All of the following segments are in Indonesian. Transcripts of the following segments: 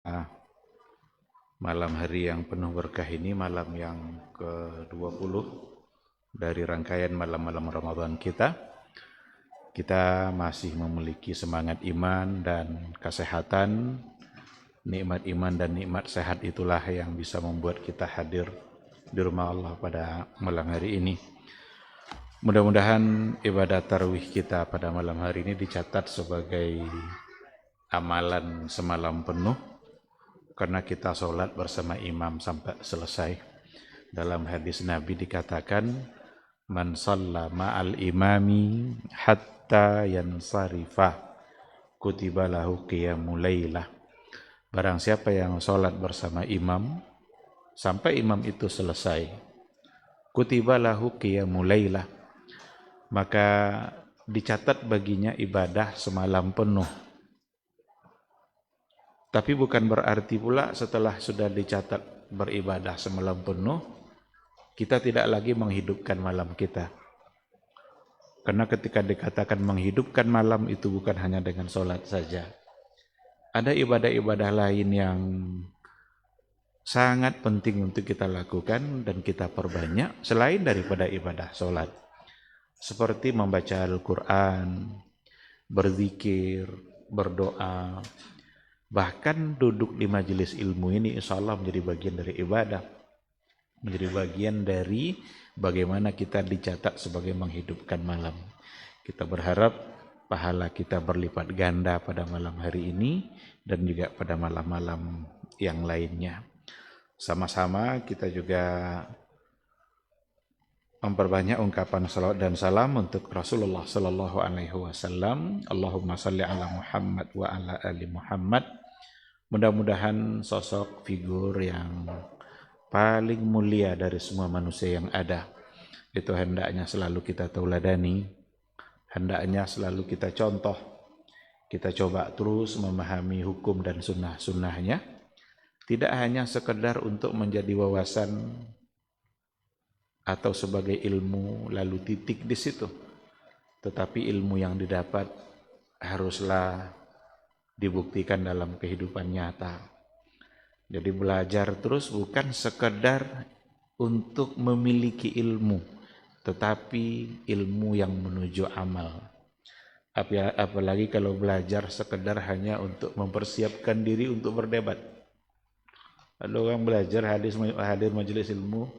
Ah, malam hari yang penuh berkah ini, malam yang ke-20 dari rangkaian malam-malam Ramadan kita. Kita masih memiliki semangat iman dan kesehatan. Nikmat iman dan nikmat sehat itulah yang bisa membuat kita hadir di rumah Allah pada malam hari ini. Mudah-mudahan ibadah tarawih kita pada malam hari ini dicatat sebagai amalan semalam penuh, karena kita sholat bersama imam sampai selesai. Dalam hadis Nabi dikatakan, man shalla ma'al imami hatta yansarifa kutiba lahu qiyamul lailah. Barang siapa yang sholat bersama imam sampai imam itu selesai, kutiba lahu qiyamul lailah, maka dicatat baginya ibadah semalam penuh. Tapi bukan berarti pula setelah sudah dicatat beribadah semalam penuh, kita tidak lagi menghidupkan malam kita. Karena ketika dikatakan menghidupkan malam itu bukan hanya dengan sholat saja. Ada ibadah-ibadah lain yang sangat penting untuk kita lakukan dan kita perbanyak selain daripada ibadah sholat. Seperti membaca Al-Quran, berzikir, berdoa. Bahkan duduk di majelis ilmu ini insya Allah menjadi bagian dari ibadah. Menjadi bagian dari bagaimana kita dicatat sebagai menghidupkan malam. Kita berharap pahala kita berlipat ganda pada malam hari ini dan juga pada malam-malam yang lainnya. Sama-sama kita juga memperbanyak ungkapan salawat dan salam untuk Rasulullah sallallahu alaihi wasallam. Allahumma shalli ala Muhammad wa ala ali Muhammad. Mudah-mudahan sosok figur yang paling mulia dari semua manusia yang ada itu hendaknya selalu kita tauladani, hendaknya selalu kita contoh. Kita coba terus memahami hukum dan sunnah-sunnahnya, tidak hanya sekedar untuk menjadi wawasan atau sebagai ilmu lalu titik di situ, tetapi ilmu yang didapat haruslah dibuktikan dalam kehidupan nyata. Jadi belajar terus bukan sekedar untuk memiliki ilmu, tetapi ilmu yang menuju amal. Apalagi kalau belajar sekedar hanya untuk mempersiapkan diri untuk berdebat. Ada orang belajar hadir majelis ilmu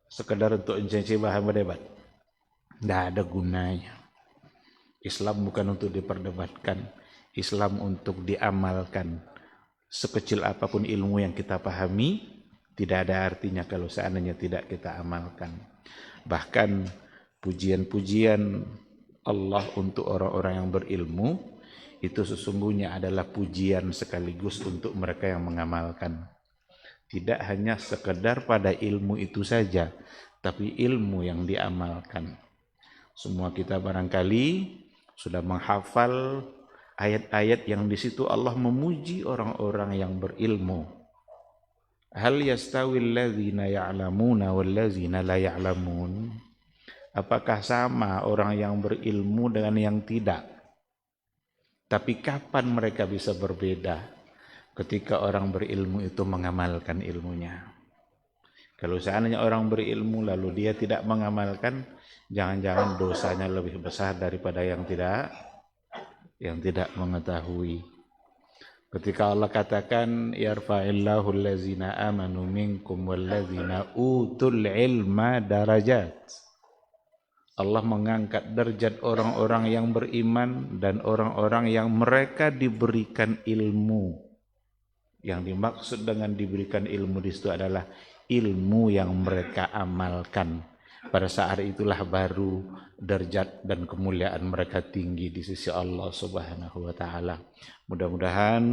sekedar untuk mencaci bahan berdebat. Tidak ada gunanya. Islam bukan untuk diperdebatkan, Islam untuk diamalkan. Sekecil apapun ilmu yang kita pahami, tidak ada artinya kalau seandainya tidak kita amalkan. Bahkan pujian-pujian Allah untuk orang-orang yang berilmu, itu sesungguhnya adalah pujian sekaligus untuk mereka yang mengamalkan. Tidak hanya sekedar pada ilmu itu saja, tapi ilmu yang diamalkan. Semua kita barangkali sudah menghafal ayat-ayat yang di situ Allah memuji orang-orang yang berilmu. Hal yastawil ladzina ya'lamuna wal ladzina la ya'lamun? Apakah sama orang yang berilmu dengan yang tidak? Tapi kapan mereka bisa berbeda? Ketika orang berilmu itu mengamalkan ilmunya. Kalau seandainya orang berilmu lalu dia tidak mengamalkan, jangan-jangan dosanya lebih besar daripada yang tidak mengetahui. Ketika Allah katakan yarfa'illahu allazina amanu minkum wallazina utul ilma darajat. Allah mengangkat derajat orang-orang yang beriman dan orang-orang yang mereka diberikan ilmu. Yang dimaksud dengan diberikan ilmu di situ adalah ilmu yang mereka amalkan. Pada saat itulah baru derajat dan kemuliaan mereka tinggi di sisi Allah Subhanahu wa taala. Mudah-mudahan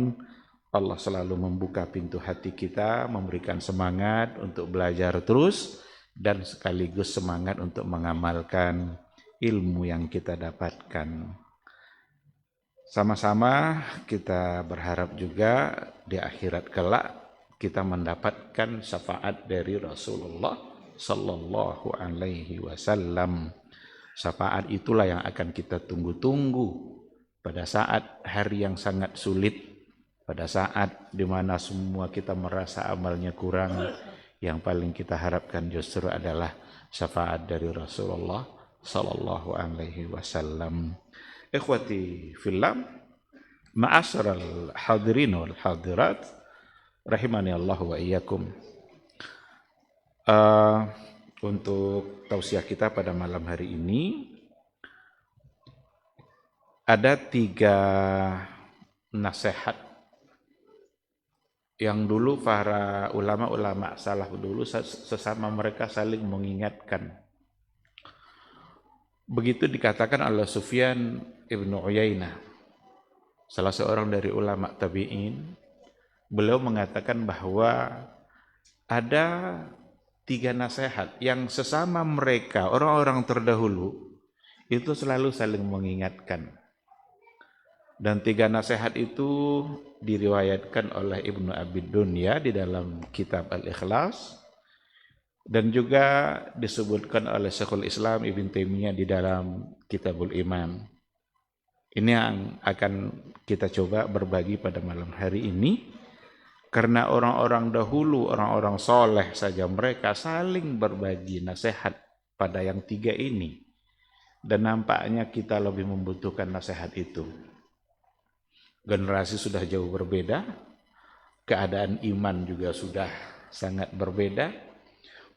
Allah selalu membuka pintu hati kita, memberikan semangat untuk belajar terus dan sekaligus semangat untuk mengamalkan ilmu yang kita dapatkan. Sama-sama kita berharap juga di akhirat kelak kita mendapatkan syafaat dari Rasulullah sallallahu alaihi wasallam. Syafaat itulah yang akan kita tunggu-tunggu pada saat hari yang sangat sulit, pada saat dimana semua kita merasa amalnya kurang, yang paling kita harapkan justru adalah syafaat dari Rasulullah sallallahu alaihi wasallam. Ikhwati fillah, ma'asyiral hadirin wal hadirat, rahimani Allah wa iyyakum. Untuk tausiah kita pada malam hari ini ada 3 nasihat yang dulu para ulama-ulama salaf dulu sesama mereka saling mengingatkan. Begitu dikatakan oleh Sufyan ibnu Uyainah, salah seorang dari ulama tabi'in. Beliau mengatakan bahwa ada 3 nasihat yang sesama mereka, orang-orang terdahulu, itu selalu saling mengingatkan. Dan 3 nasihat itu diriwayatkan oleh Ibnu Abi Dunya di dalam kitab Al-Ikhlas, dan juga disebutkan oleh Syekhul Islam Ibn Taimiyah di dalam Kitabul Iman. Ini yang akan kita coba berbagi pada malam hari ini, karena orang-orang dahulu, orang-orang soleh saja mereka saling berbagi nasihat pada yang 3 ini, dan nampaknya kita lebih membutuhkan nasihat itu. Generasi sudah jauh berbeda, keadaan iman juga sudah sangat berbeda.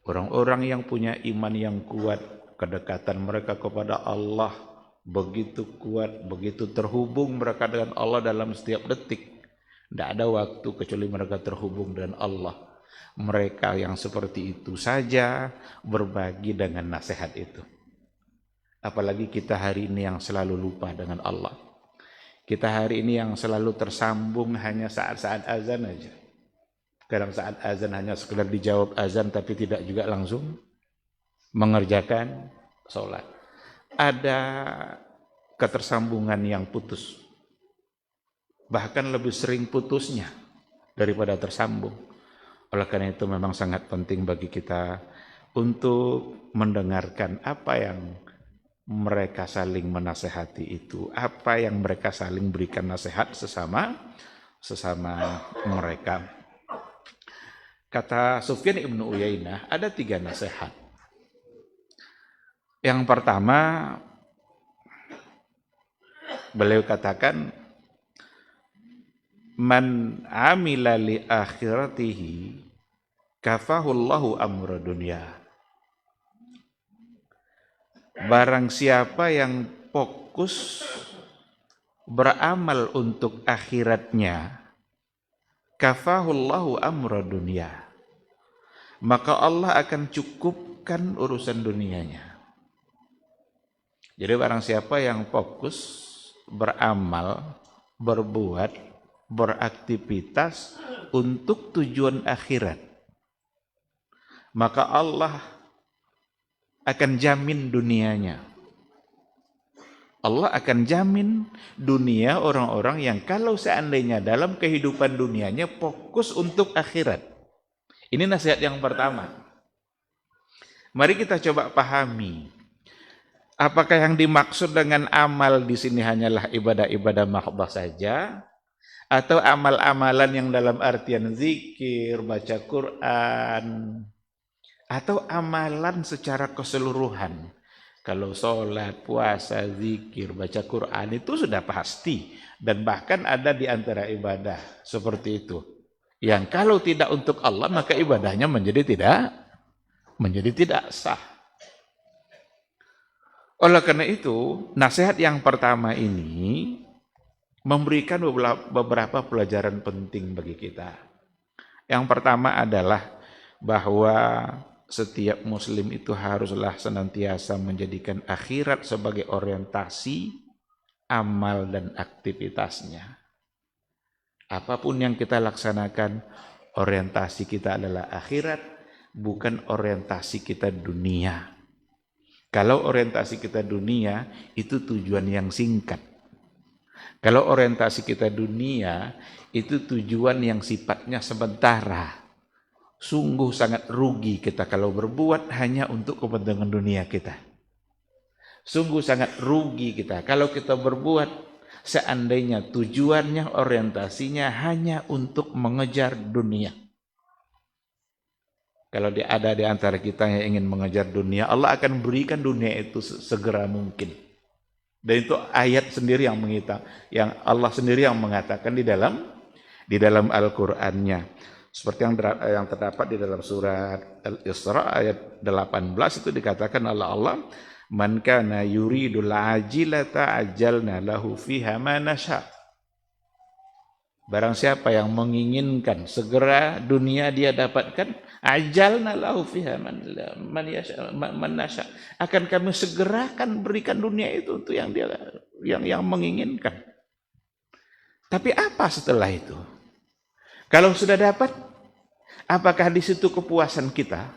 Orang-orang yang punya iman yang kuat, kedekatan mereka kepada Allah begitu kuat, begitu terhubung mereka dengan Allah dalam setiap detik. Tidak ada waktu kecuali mereka terhubung dengan Allah. Mereka yang seperti itu saja berbagi dengan nasihat itu. Apalagi kita hari ini yang selalu lupa dengan Allah. Kita hari ini yang selalu tersambung hanya saat-saat azan aja. Kadang saat azan hanya sekedar dijawab azan tapi tidak juga langsung mengerjakan sholat. Ada ketersambungan yang putus. Bahkan lebih sering putusnya daripada tersambung. Oleh karena itu memang sangat penting bagi kita untuk mendengarkan apa yang mereka saling menasehati itu, apa yang mereka saling berikan nasihat sesama mereka. Kata Sufyan ibnu Uyainah, ada 3 nasihat. Yang pertama, beliau katakan, man amila li akhiratihi kafahullahu amra dunya. Barang siapa yang fokus beramal untuk akhiratnya, kafahullahu amra dunya, maka Allah akan cukupkan urusan dunianya. Jadi barang siapa yang fokus beramal, berbuat, beraktivitas untuk tujuan akhirat, maka Allah akan jamin dunianya. Allah akan jamin dunia orang-orang yang kalau seandainya dalam kehidupan dunianya fokus untuk akhirat. Ini nasihat yang pertama. Mari kita coba pahami. Apakah yang dimaksud dengan amal di sini hanyalah ibadah-ibadah mahdhah saja, atau amal-amalan yang dalam artian zikir, baca Quran, atau amalan secara keseluruhan? Kalau sholat, puasa, zikir, baca Quran itu sudah pasti, dan bahkan ada di antara ibadah seperti itu yang kalau tidak untuk Allah maka ibadahnya menjadi tidak sah. Oleh karena itu, nasihat yang pertama ini memberikan beberapa pelajaran penting bagi kita. Yang pertama adalah bahwa setiap muslim itu haruslah senantiasa menjadikan akhirat sebagai orientasi amal dan aktivitasnya. Apapun yang kita laksanakan, orientasi kita adalah akhirat, bukan orientasi kita dunia. Kalau orientasi kita dunia, itu tujuan yang singkat. Kalau orientasi kita dunia, itu tujuan yang sifatnya sementara. Sungguh sangat rugi kita kalau berbuat hanya untuk kepentingan dunia kita. Sungguh sangat rugi kita kalau kita berbuat seandainya tujuannya, orientasinya hanya untuk mengejar dunia. Kalau ada di antara kita yang ingin mengejar dunia, Allah akan berikan dunia itu segera mungkin. Dan itu ayat sendiri yang Allah sendiri yang mengatakan di dalam Al-Qur'annya. Seperti yang terdapat di dalam surat Al-Isra ayat 18 itu dikatakan oleh Allah, "Man kana yuridul ajilata ajjalna lahu fiha ma nasha." Barang siapa yang menginginkan segera dunia dia dapatkan, ajalna lahu fiha man nasha, akan kami segerakan berikan dunia itu untuk yang dia yang menginginkan. Tapi apa setelah itu? Kalau sudah dapat, apakah di situ kepuasan kita?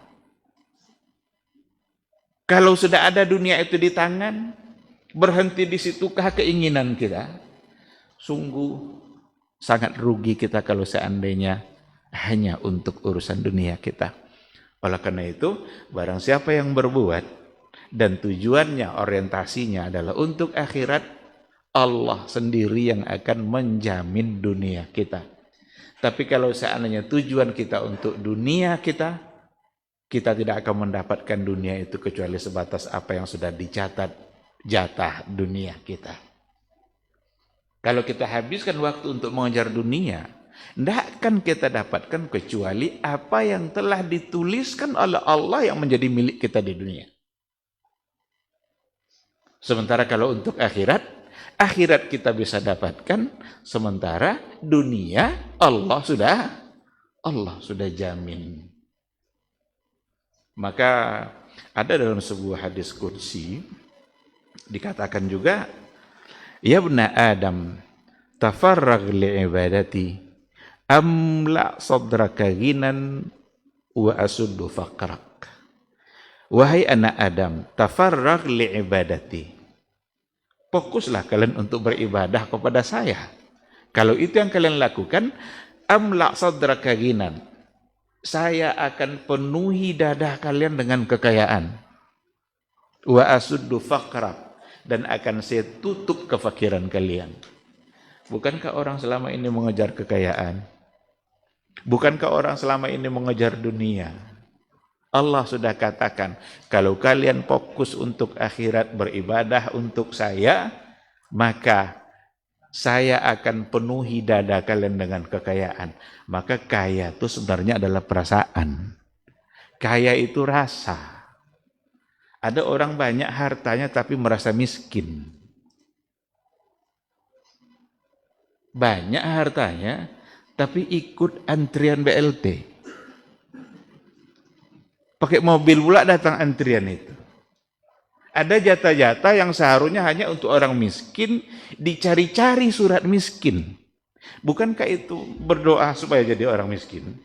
Kalau sudah ada dunia itu di tangan, berhenti di situkah keinginan kita? Sungguh sangat rugi kita kalau seandainya hanya untuk urusan dunia kita. Oleh karena itu, barang siapa yang berbuat dan tujuannya, orientasinya adalah untuk akhirat, Allah sendiri yang akan menjamin dunia kita. Tapi kalau seandainya tujuan kita untuk dunia kita tidak akan mendapatkan dunia itu kecuali sebatas apa yang sudah dicatat jatah dunia kita. Kalau kita habiskan waktu untuk mengejar dunia, tidak akan kita dapatkan kecuali apa yang telah dituliskan oleh Allah yang menjadi milik kita di dunia. Sementara kalau untuk akhirat kita bisa dapatkan, sementara dunia Allah sudah jamin. Maka ada dalam sebuah hadis qudsi dikatakan juga, "Ya bna Adam, tafarrag li'ibadati, amla sadraka ghinan wa asuddu faqrak." Wahai anak Adam, tafarrag li'ibadati. Fokuslah kalian untuk beribadah kepada saya. Kalau itu yang kalian lakukan, amla sadraka ghinan, saya akan penuhi dada kalian dengan kekayaan. Wa asuddu faqrak, dan akan saya tutup kefakiran kalian. Bukankah orang selama ini mengejar kekayaan? Bukankah orang selama ini mengejar dunia? Allah sudah katakan, kalau kalian fokus untuk akhirat, beribadah untuk saya, maka saya akan penuhi dada kalian dengan kekayaan. Maka kaya itu sebenarnya adalah perasaan. Kaya itu rasa. Ada orang banyak hartanya tapi merasa miskin. Banyak hartanya tapi ikut antrian BLT. Pakai mobil pula datang antrian itu. Ada jatah-jatah yang seharusnya hanya untuk orang miskin, dicari-cari surat miskin. Bukankah itu berdoa supaya jadi orang miskin?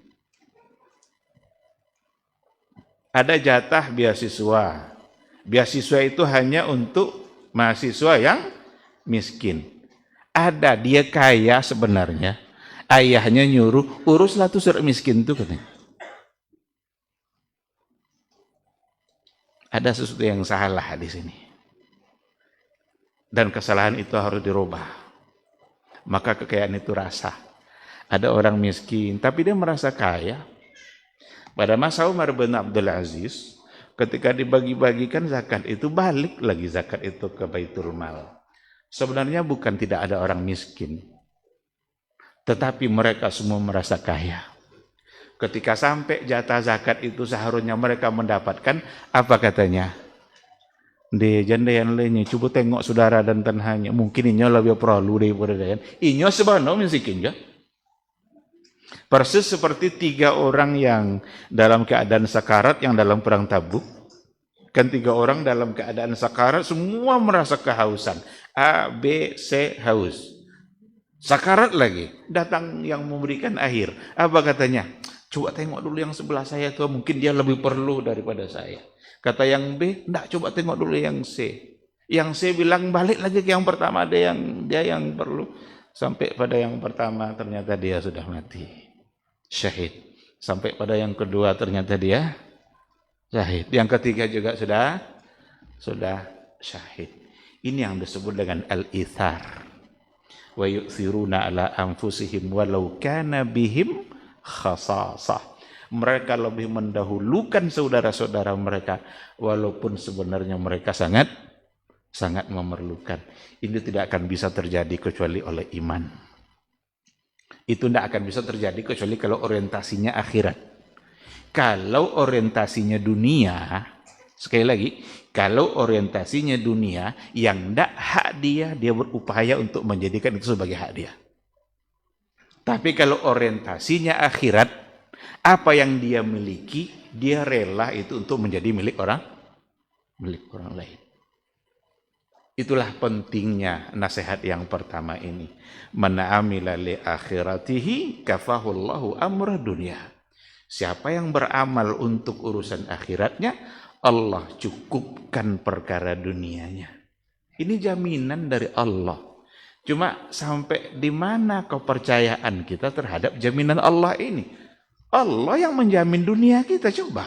Ada jatah beasiswa. Beasiswa itu hanya untuk mahasiswa yang miskin. Ada dia kaya sebenarnya, ayahnya nyuruh uruslah tuh surat miskin tuh katanya. Ada sesuatu yang salah di sini. Dan kesalahan itu harus dirubah. Maka kekayaan itu rasa. Ada orang miskin tapi dia merasa kaya. Pada masa Umar bin Abdul Aziz, ketika dibagi-bagikan zakat itu, balik lagi zakat itu ke Baitul Mal. Sebenarnya bukan tidak ada orang miskin, tetapi mereka semua merasa kaya. Ketika sampai jatah zakat itu seharusnya mereka mendapatkan, apa katanya? Di jandayan lainnya, coba tengok saudara dan tanahnya, mungkin inyo lebih perlu daripada dayan. Inyo sebenarnya miskin ya. Persis seperti 3 orang yang dalam keadaan sakarat yang dalam perang Tabuk. Kan 3 orang dalam keadaan sakarat semua merasa kehausan. A, B, C haus. Sakarat lagi. Datang yang memberikan air. Apa katanya? Coba tengok dulu yang sebelah saya tuh, mungkin dia lebih perlu daripada saya. Kata yang B, enggak, coba tengok dulu yang C. Yang C bilang balik lagi ke yang pertama, dia yang perlu. Sampai pada yang pertama ternyata dia sudah mati. Syahid. Sampai pada yang kedua ternyata dia syahid. Yang ketiga juga sudah syahid. Ini yang disebut dengan al-ithar. wa yu'thiruna ala anfusihim walau kana bihim khasasah. Mereka lebih mendahulukan saudara-saudara mereka walaupun sebenarnya mereka sangat memerlukan. Ini tidak akan bisa terjadi kecuali oleh iman. Itu tidak akan bisa terjadi kecuali kalau orientasinya akhirat. Kalau orientasinya dunia, sekali lagi, kalau orientasinya dunia, yang tidak hak dia berupaya untuk menjadikan itu sebagai hak dia. Tapi kalau orientasinya akhirat, apa yang dia miliki, dia rela itu untuk menjadi milik orang lain. Itulah pentingnya nasihat yang pertama ini. Man amila li akhiratihi kafahullahu amra dunya. Siapa yang beramal untuk urusan akhiratnya, Allah cukupkan perkara dunianya. Ini jaminan dari Allah. Cuma sampai di mana kepercayaan kita terhadap jaminan Allah ini? Allah yang menjamin dunia kita, coba.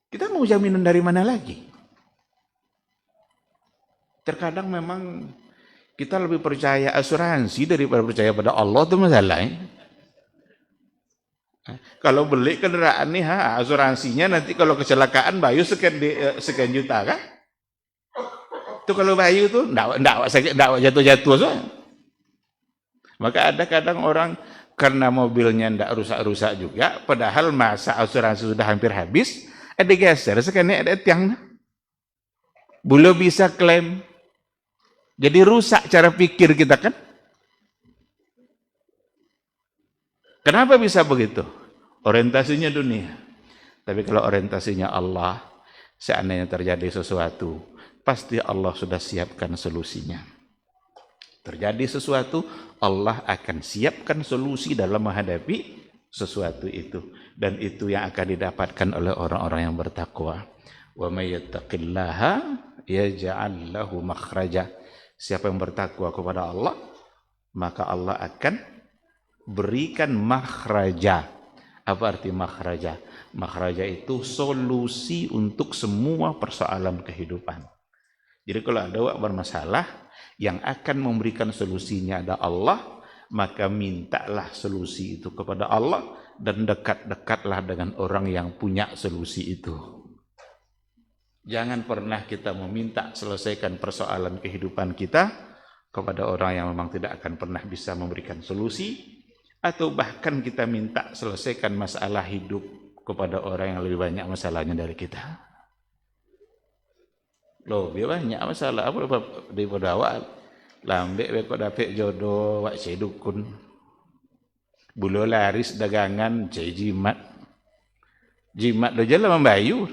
Kita mau jaminan dari mana lagi? Terkadang memang kita lebih percaya asuransi daripada percaya pada Allah, itu masalahnya. Kalau beli kendaraan nih, asuransinya nanti kalau kecelakaan bayu sekian juta kan? Itu kalau bayu tuh enggak jatuh-jatuh so. Maka ada kadang orang karena mobilnya enggak rusak-rusak juga, padahal masa asuransi sudah hampir habis, ada geser sekian ada tiang. Belum bisa klaim. Jadi rusak cara pikir kita kan? Kenapa bisa begitu? Orientasinya dunia. Tapi kalau orientasinya Allah, seandainya terjadi sesuatu, pasti Allah sudah siapkan solusinya. Terjadi sesuatu, Allah akan siapkan solusi dalam menghadapi sesuatu itu. Dan itu yang akan didapatkan oleh orang-orang yang bertakwa. Wa may yattaqillaha yaj'al lahu makhraja. Siapa yang bertakwa kepada Allah, maka Allah akan berikan makhraja. Apa arti makhraja? Makhraja itu solusi untuk semua persoalan kehidupan. Jadi kalau ada bermasalah, yang akan memberikan solusinya ada Allah, maka mintalah solusi itu kepada Allah dan dekat-dekatlah dengan orang yang punya solusi itu. Jangan pernah kita meminta selesaikan persoalan kehidupan kita kepada orang yang memang tidak akan pernah bisa memberikan solusi, atau bahkan kita minta selesaikan masalah hidup kepada orang yang lebih banyak masalahnya dari kita. Loh, lebih banyak masalah apa daripada awak. Lambek kok dapat jodoh wak dukun. Bulu laris dagangan jimat. Jimat do jalan membayu.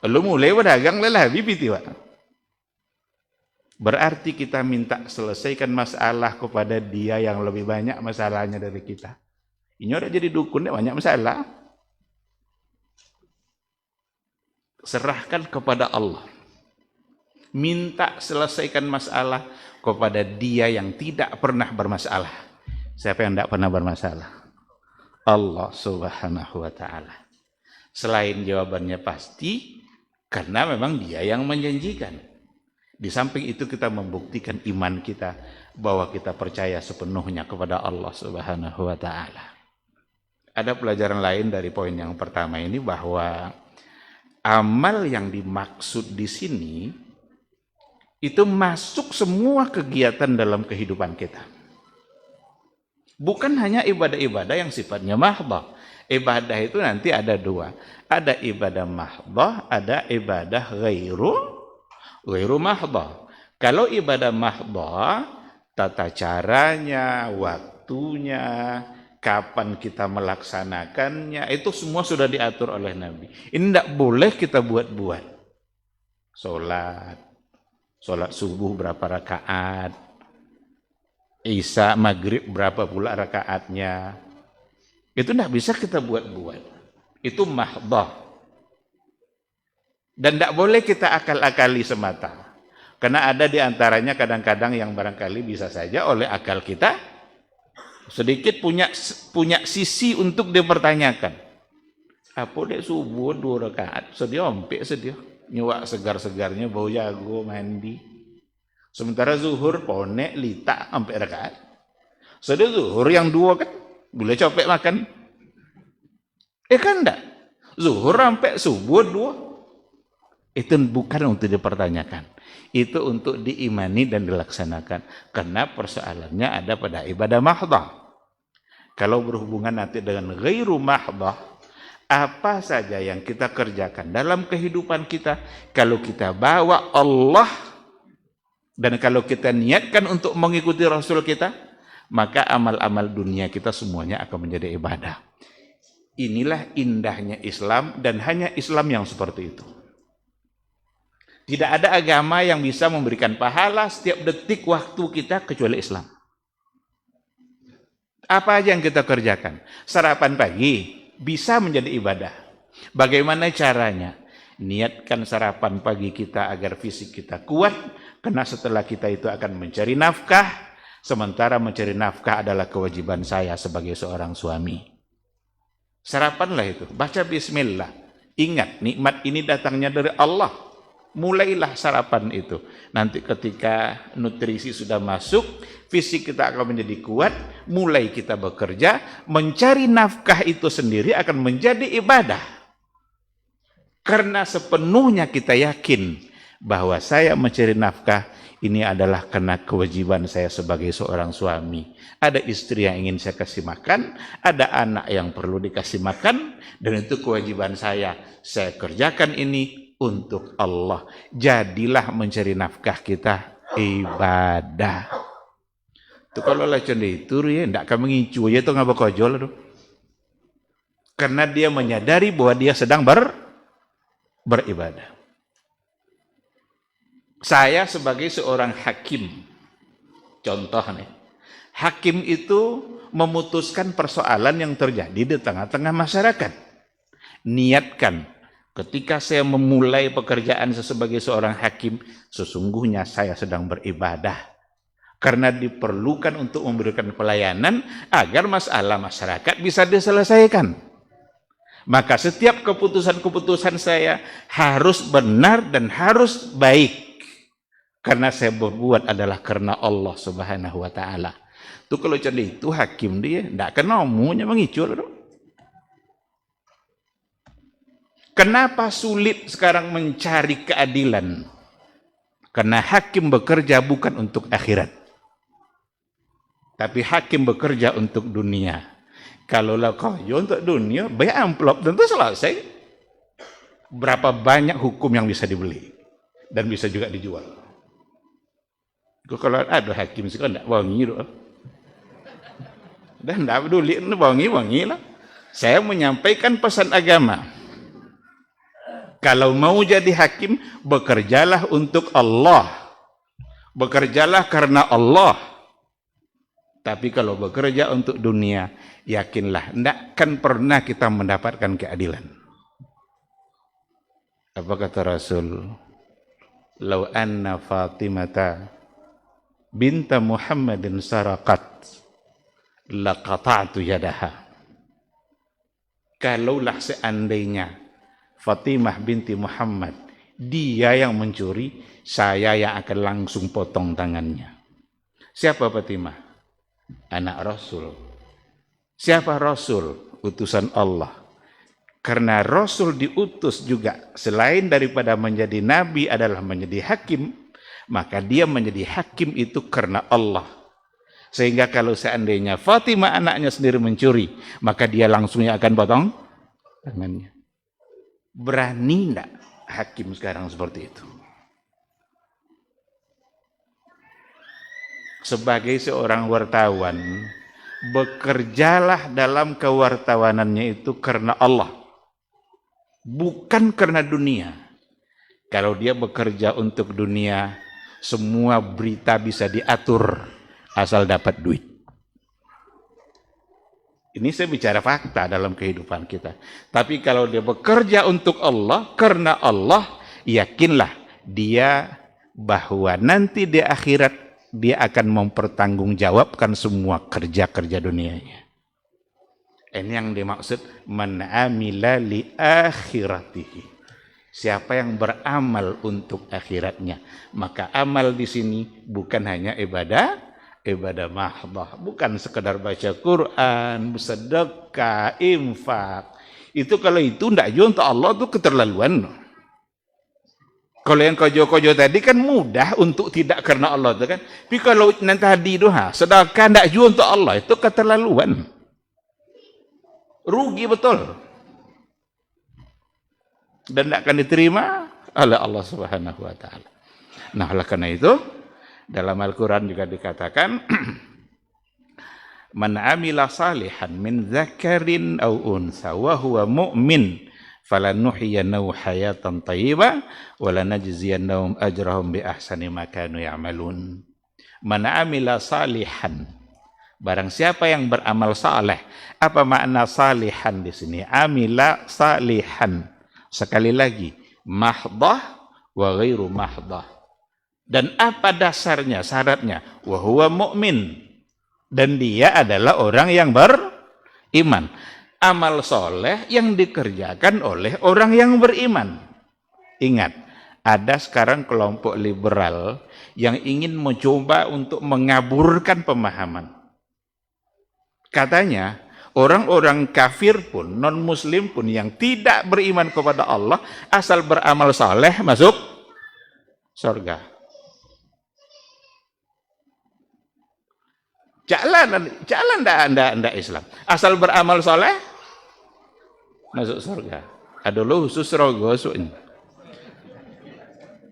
Lu mulai berdagang lelah bibit wak. Berarti kita minta selesaikan masalah kepada dia yang lebih banyak masalahnya dari kita. Ini udah jadi dukun banyak masalah. Serahkan kepada Allah. Minta selesaikan masalah kepada dia yang tidak pernah bermasalah. Siapa yang tidak pernah bermasalah? Allah Subhanahu wa ta'ala. Selain jawabannya pasti, karena memang dia yang menjanjikan. Di samping itu kita membuktikan iman kita bahwa kita percaya sepenuhnya kepada Allah Subhanahu wa ta'ala. Ada pelajaran lain dari poin yang pertama ini, bahwa amal yang dimaksud di sini itu masuk semua kegiatan dalam kehidupan kita. Bukan hanya ibadah-ibadah yang sifatnya mahdhah. Ibadah itu nanti ada dua. Ada ibadah mahdhah, ada ibadah ghairu mahdhah. Kalau ibadah mahdhah, tata caranya, waktunya, kapan kita melaksanakannya, itu semua sudah diatur oleh Nabi. Ini tidak boleh kita buat-buat. Sholat subuh berapa rakaat, Isya maghrib berapa pula rakaatnya, itu tidak bisa kita buat-buat. Itu mahdhah. Dan tidak boleh kita akal-akali semata. Karena ada di antaranya kadang-kadang yang barangkali bisa saja oleh akal kita sedikit punya sisi untuk dipertanyakan. Apa dek subuh 2 rakaat, sedia ompek sedia. Nyuak segar-segarnya bau jago mandi. Sementara zuhur ponek lita sampai rakaat. Sudah zuhur yang 2 kan boleh copek makan. Kan enggak. Zuhur sampai subuh 2. Itu bukan untuk dipertanyakan. Itu untuk diimani dan dilaksanakan. Karena persoalannya ada pada ibadah mahdhah. Kalau berhubungan nanti dengan ghairu mahdhah, apa saja yang kita kerjakan dalam kehidupan kita, kalau kita bawa Allah dan kalau kita niatkan untuk mengikuti Rasul kita, maka amal-amal dunia kita semuanya akan menjadi ibadah. Inilah indahnya Islam, dan hanya Islam yang seperti itu. Tidak ada agama yang bisa memberikan pahala setiap detik waktu kita kecuali Islam. Apa aja yang kita kerjakan? Sarapan pagi bisa menjadi ibadah. Bagaimana caranya? Niatkan sarapan pagi kita agar fisik kita kuat, karena setelah kita itu akan mencari nafkah, sementara mencari nafkah adalah kewajiban saya sebagai seorang suami. Sarapanlah itu, baca bismillah. Ingat, nikmat ini datangnya dari Allah. Mulailah sarapan itu. Nanti ketika nutrisi sudah masuk, fisik kita akan menjadi kuat, mulai kita bekerja, mencari nafkah itu sendiri akan menjadi ibadah. Karena sepenuhnya kita yakin bahwa saya mencari nafkah ini adalah karena kewajiban saya sebagai seorang suami. Ada istri yang ingin saya kasih makan, ada anak yang perlu dikasih makan, dan itu kewajiban saya. Saya kerjakan ini untuk Allah. Jadilah mencari nafkah kita ibadah. Itu kalau lacon itu ya ndak akan mengincu ya itu ngapa kojol tuh. Karena dia menyadari bahwa dia sedang beribadah. Saya sebagai seorang hakim, contoh nih, hakim itu memutuskan persoalan yang terjadi di tengah-tengah masyarakat. Niatkan, ketika saya memulai pekerjaan sebagai seorang hakim, sesungguhnya saya sedang beribadah. Karena diperlukan untuk memberikan pelayanan agar masalah masyarakat bisa diselesaikan. Maka setiap keputusan-keputusan saya harus benar dan harus baik. Karena saya berbuat adalah karena Allah Subhanahu wa Ta'ala. Itu kalau jadi itu hakim dia, tidak kena omunya mengicul. Kenapa sulit sekarang mencari keadilan? Karena hakim bekerja bukan untuk akhirat. Tapi hakim bekerja untuk dunia. Kalau kau untuk dunia, bayar amplop, tentu selesai. Berapa banyak hukum yang bisa dibeli dan bisa juga dijual. Kalau ada hakim sekarang tidak wangi doh. Dan tidak peduli, wangi lah. Saya menyampaikan pesan agama. Kalau mau jadi hakim, bekerjalah untuk Allah. Bekerjalah karena Allah. Tapi kalau bekerja untuk dunia, yakinlah, tidak akan pernah kita mendapatkan keadilan. Apa kata Rasul? Lau anna Fatimata binta Muhammadin saraqat laqata'tu yadaha. Kalaulah seandainya Fatimah binti Muhammad dia yang mencuri, saya yang akan langsung potong tangannya. Siapa Fatimah? Anak Rasul. Siapa Rasul? Utusan Allah. Karena Rasul diutus juga selain daripada menjadi nabi adalah menjadi hakim, maka dia menjadi hakim itu karena Allah. Sehingga kalau seandainya Fatimah anaknya sendiri mencuri, maka dia langsungnya akan potong tangannya. Berani enggak hakim sekarang seperti itu? Sebagai seorang wartawan, bekerjalah dalam kewartawanannya itu karena Allah, bukan karena dunia. Kalau dia bekerja untuk dunia, semua berita bisa diatur asal dapat duit. Ini saya bicara fakta dalam kehidupan kita. Tapi kalau dia bekerja untuk Allah, karena Allah, yakinlah dia bahwa nanti di akhirat dia akan mempertanggungjawabkan semua kerja-kerja dunianya. Ini yang dimaksud man amila li akhiratihi. Siapa yang beramal untuk akhiratnya. Maka amal di sini bukan hanya ibadah mahdhah, bukan sekedar baca Quran, sedekah, infak. Itu kalau itu ndak untuk Allah itu keterlaluan. Kalau yang kojo-kojo tadi kan mudah untuk tidak karena Allah itu kan. Tapi kalau nanti tadi itu sedekah ndak untuk Allah itu keterlaluan. Rugi betul. Dan tidak akan diterima oleh Allah Subhanahu wa taala. Nah, oleh karena itu dalam Al-Qur'an juga dikatakan man amila salihan min dzakarin aw unsa wa huwa mu'min falanuhyiyannahu hayatan thayyibah wa lanajziyannahum ajrahum bi ahsani ma kanu ya'malun. Man amila salihan, barang siapa yang beramal saleh. Apa makna salihan di sini? Amila salihan. Sekali lagi, mahdhah wa ghairu mahdhah. Dan apa dasarnya, syaratnya? Wa huwa mu'min. Dan dia adalah orang yang beriman. Amal soleh yang dikerjakan oleh orang yang beriman. Ingat, ada sekarang kelompok liberal yang ingin mencoba untuk mengaburkan pemahaman. Katanya, orang-orang kafir pun, non-muslim pun yang tidak beriman kepada Allah, asal beramal saleh masuk surga. Jalan ndak Islam. Asal beramal saleh masuk surga. Aduh khusus rogo suin.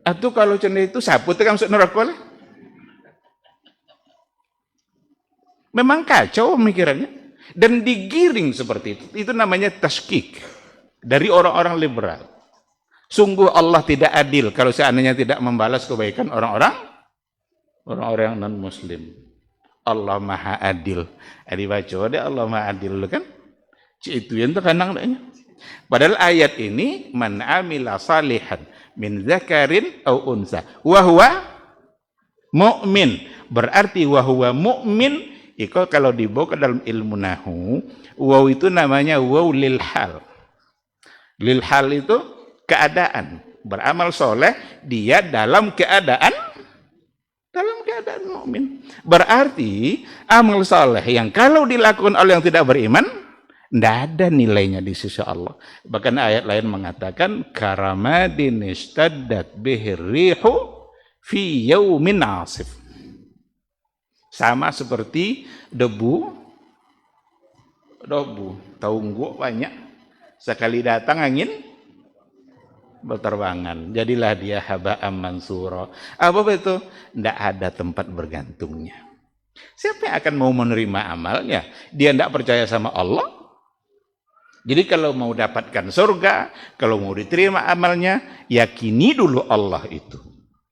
Atau kalau cendek itu sapu tekan masuk neraka lah. Memang kacau pemikirannya. Dan digiring seperti itu. Itu namanya taskik dari orang-orang liberal. Sungguh Allah tidak adil kalau seandainya tidak membalas kebaikan orang-orang non-muslim. Allah Maha Adil. Dibaca deh Allah Maha Adil kan? Itu yang terkandang adanya. Padahal ayat ini man amila salihan min dzakarin aw unsa wa huwa mu'min. Berarti wa huwa mu'min. Iko kalau dibawa ke dalam ilmu nahu, waw itu namanya waw lil hal. Lil hal itu keadaan. Beramal soleh, dia dalam keadaan mukmin. Berarti amal soleh yang kalau dilakukan oleh yang tidak beriman, tidak ada nilainya di sisi Allah. Bahkan ayat lain mengatakan karamadin istaddat bihir rihu fi yaumin asif. Sama seperti debu, taungguk banyak, sekali datang angin berterbangan, jadilah dia haba'am mansura. Apa itu? Tidak ada tempat bergantungnya. Siapa yang akan mau menerima amalnya? Dia tidak percaya sama Allah. Jadi kalau mau dapatkan surga, kalau mau diterima amalnya, yakini dulu Allah itu.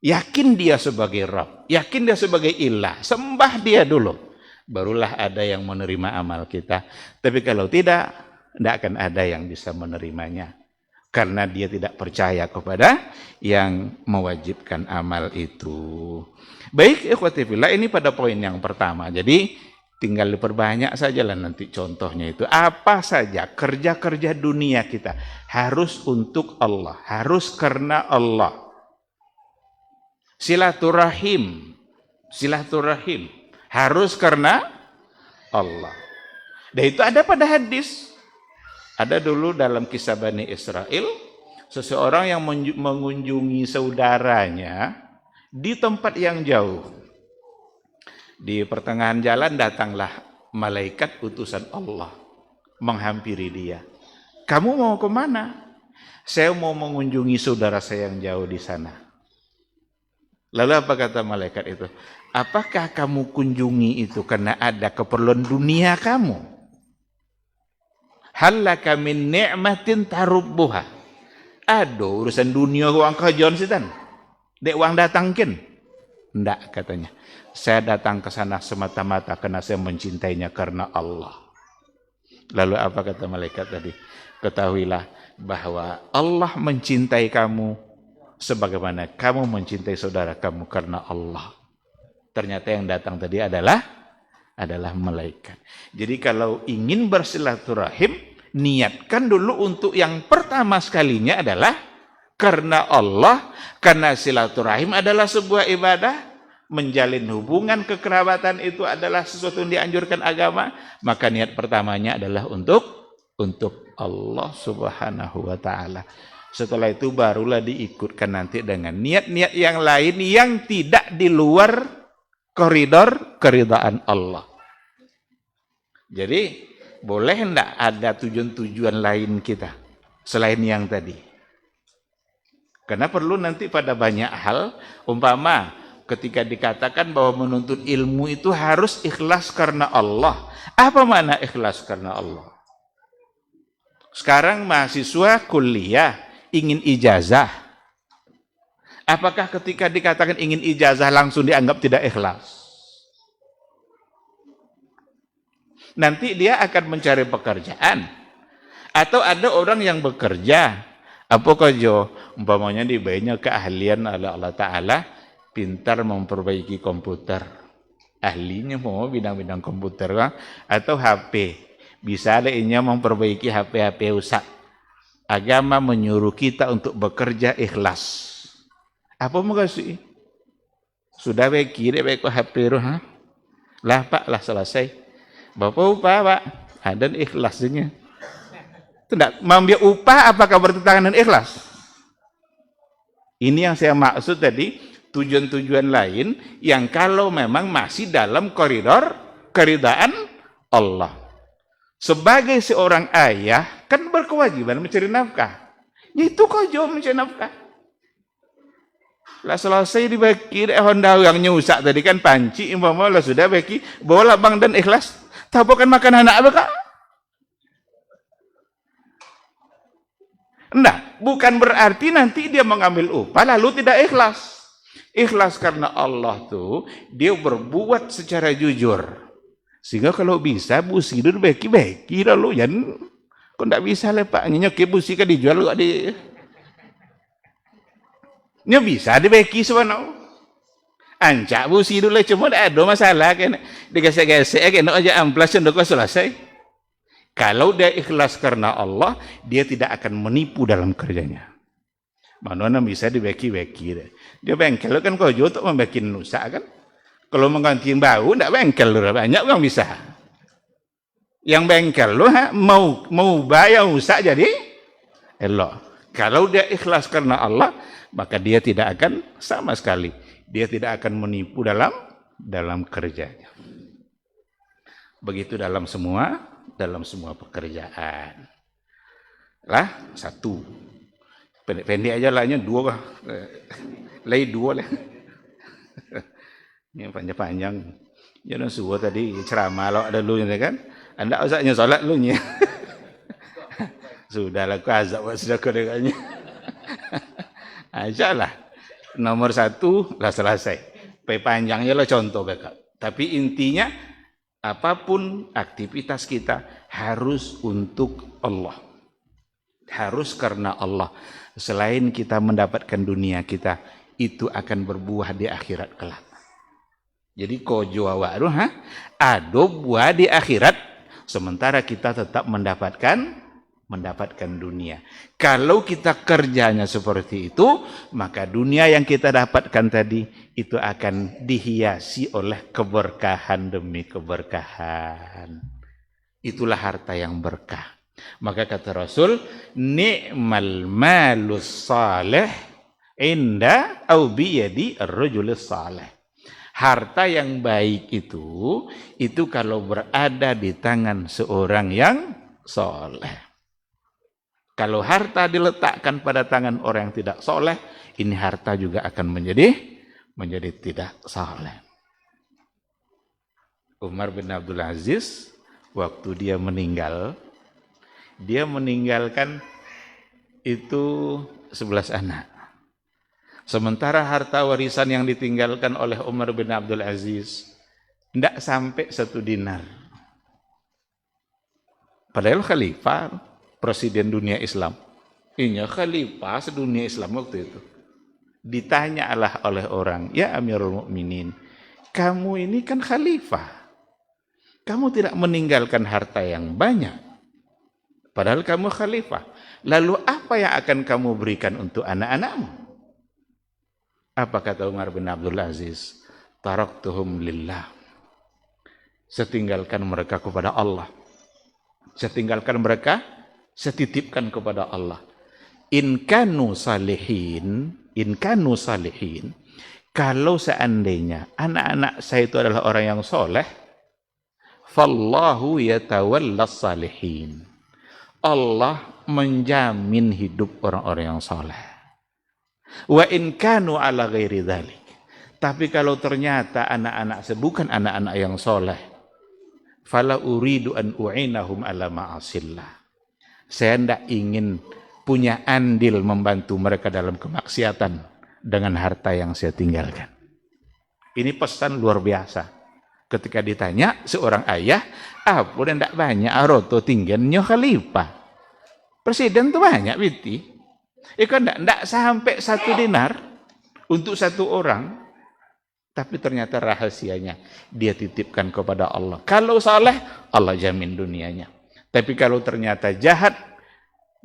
Yakin dia sebagai Rabb, yakin dia sebagai ilah, sembah dia dulu. Barulah ada yang menerima amal kita. Tapi kalau tidak akan ada yang bisa menerimanya. Karena dia tidak percaya kepada yang mewajibkan amal itu. Baik, ikhwati fillah, ini pada poin yang pertama. Jadi tinggal diperbanyak sajalah nanti contohnya itu. Apa saja kerja-kerja dunia kita harus untuk Allah, harus karena Allah. Silaturahim harus karena Allah. Dan itu ada pada hadis. Ada dulu dalam kisah Bani Israel, seseorang yang mengunjungi saudaranya di tempat yang jauh. Di pertengahan jalan datanglah malaikat utusan Allah menghampiri dia. Kamu mau kemana? Saya mau mengunjungi saudara saya yang jauh di sana. Lalu apa kata malaikat itu? Apakah kamu kunjungi itu karena ada keperluan dunia kamu? Halaka min ni'matin tarubbuha. Aduh, urusan dunia uang kajon sitan. Dek uang datangkin. Enggak katanya. Saya datang ke sana semata-mata karena saya mencintainya karena Allah. Lalu apa kata malaikat tadi? Ketahuilah bahwa Allah mencintai kamu sebagaimana kamu mencintai saudara kamu karena Allah. Ternyata yang datang tadi adalah malaikat. Jadi kalau ingin bersilaturahim, niatkan dulu untuk yang pertama sekalinya adalah karena Allah, karena silaturahim adalah sebuah ibadah, menjalin hubungan kekerabatan itu adalah sesuatu yang dianjurkan agama, maka niat pertamanya adalah untuk Allah Subhanahu wa taala. Setelah itu barulah diikutkan nanti dengan niat-niat yang lain yang tidak di luar koridor keridhaan Allah. Jadi boleh enggak ada tujuan-tujuan lain kita selain yang tadi? Karena perlu nanti pada banyak hal, umpama ketika dikatakan bahwa menuntut ilmu itu harus ikhlas karena Allah. Apa makna ikhlas karena Allah? Sekarang mahasiswa kuliah ingin ijazah. Apakah ketika dikatakan ingin ijazah langsung dianggap tidak ikhlas? Nanti dia akan mencari pekerjaan. Atau ada orang yang bekerja, apa kojo, umpamanya diberinya keahlian oleh Allah Ta'ala, pintar memperbaiki komputer. Ahlinya mau bidang-bidang komputer kan? Atau HP. Bisa lainnya memperbaiki HP-HP rusak. Agama menyuruh kita untuk bekerja ikhlas. Apa mau kasih? Sudah beki, beki HP ha? Lah Pak, lah selesai. Bapak upah Pak, ada ikhlasnya. Tidak, mengambil upah apakah bertentangan dengan ikhlas? Ini yang saya maksud tadi, tujuan-tujuan lain yang kalau memang masih dalam koridor keridhaan Allah. Sebagai seorang ayah kan berkewajiban mencari nafkah. Itu kok jauh mencari nafkah. Lah selesai dibagi Honda yang nyusak tadi kan panci, umpama lah sudah bagi bola bang dan ikhlas. Tabukan makan anak apa? Nah, bukan berarti nanti dia mengambil upah lalu tidak ikhlas. Ikhlas karena Allah tuh dia berbuat secara jujur. Sehingga kalau bisa busi itu beki lalu ya kok enggak bisa lepak nyoke busi kan dijual kok di nya bisa dibeki sebenarnya. Ancak busi dulu cuma ada masalah kan digesek-gesek kan aja amplas ndok selesai. Kalau dia ikhlas karena Allah, dia tidak akan menipu dalam kerjanya. Mana bisa dibeki-beki. Dia bengkel kan kau jual untuk membikin nusa kan. Kalau mengganti bau enggak bengkel banyak orang bisa. Yang bengkel lo mau bayar rusak jadi elok. Kalau dia ikhlas karena Allah, maka dia tidak akan sama sekali. Dia tidak akan menipu dalam kerjanya. Begitu dalam semua pekerjaan. Lah satu. Pendek aja lahnya dua. Lai dua lah. Yang panjang-panjang. Jangan suruh tadi ceramah lo ada lu kan. Anda usahnya salat lu nya. Sudahlah ku azab sudah kedengannya. Ajalah. Nomor satu lah selesai. Panjangnya lo contoh bekak. Tapi intinya apapun aktivitas kita harus untuk Allah. Harus karena Allah. Selain kita mendapatkan dunia kita, itu akan berbuah di akhirat kelak. Jadi kojo awak ada buah di akhirat, sementara kita tetap mendapatkan dunia. Kalau kita kerjanya seperti itu, maka dunia yang kita dapatkan tadi itu akan dihiasi oleh keberkahan demi keberkahan. Itulah harta yang berkah. Maka kata Rasul, ni'mal malus salih inda au biyadi ar-rajulis salih. Harta yang baik itu kalau berada di tangan seorang yang soleh. Kalau harta diletakkan pada tangan orang yang tidak soleh, ini harta juga akan menjadi tidak soleh. Umar bin Abdul Aziz, waktu dia meninggalkan itu 11 anak. Sementara harta warisan yang ditinggalkan oleh Umar bin Abdul Aziz tidak sampai 1 dinar. Padahal khalifah, presiden dunia Islam. Ini khalifah sedunia Islam waktu itu. Ditanyalah oleh orang, ya Amirul Mukminin, kamu ini kan khalifah. Kamu tidak meninggalkan harta yang banyak. Padahal kamu khalifah. Lalu apa yang akan kamu berikan untuk anak-anakmu? Apa kata Umar bin Abdul Aziz? Taraktuhum lillah. Saya tinggalkan mereka kepada Allah. Saya tinggalkan mereka, saya titipkan kepada Allah. In kanu salihin, kalau seandainya anak-anak saya itu adalah orang yang soleh, fallahu yatawallas salihin. Allah menjamin hidup orang-orang yang soleh. Wa in kanu ala ghairi dzalik. Tapi kalau ternyata anak-anak saya bukan anak-anak yang soleh, fala uridu an u'inahum ala ma'asillah. Saya tidak ingin punya andil membantu mereka dalam kemaksiatan dengan harta yang saya tinggalkan. Ini pesan luar biasa. Ketika ditanya seorang ayah, apa yang tidak banyak aroto tinggalnya khalifah. Presiden itu banyak, biti. Ikan tidak sampai 1 dinar untuk 1 orang. Tapi ternyata rahasianya dia titipkan kepada Allah. Kalau saleh, Allah jamin dunianya. Tapi kalau ternyata jahat,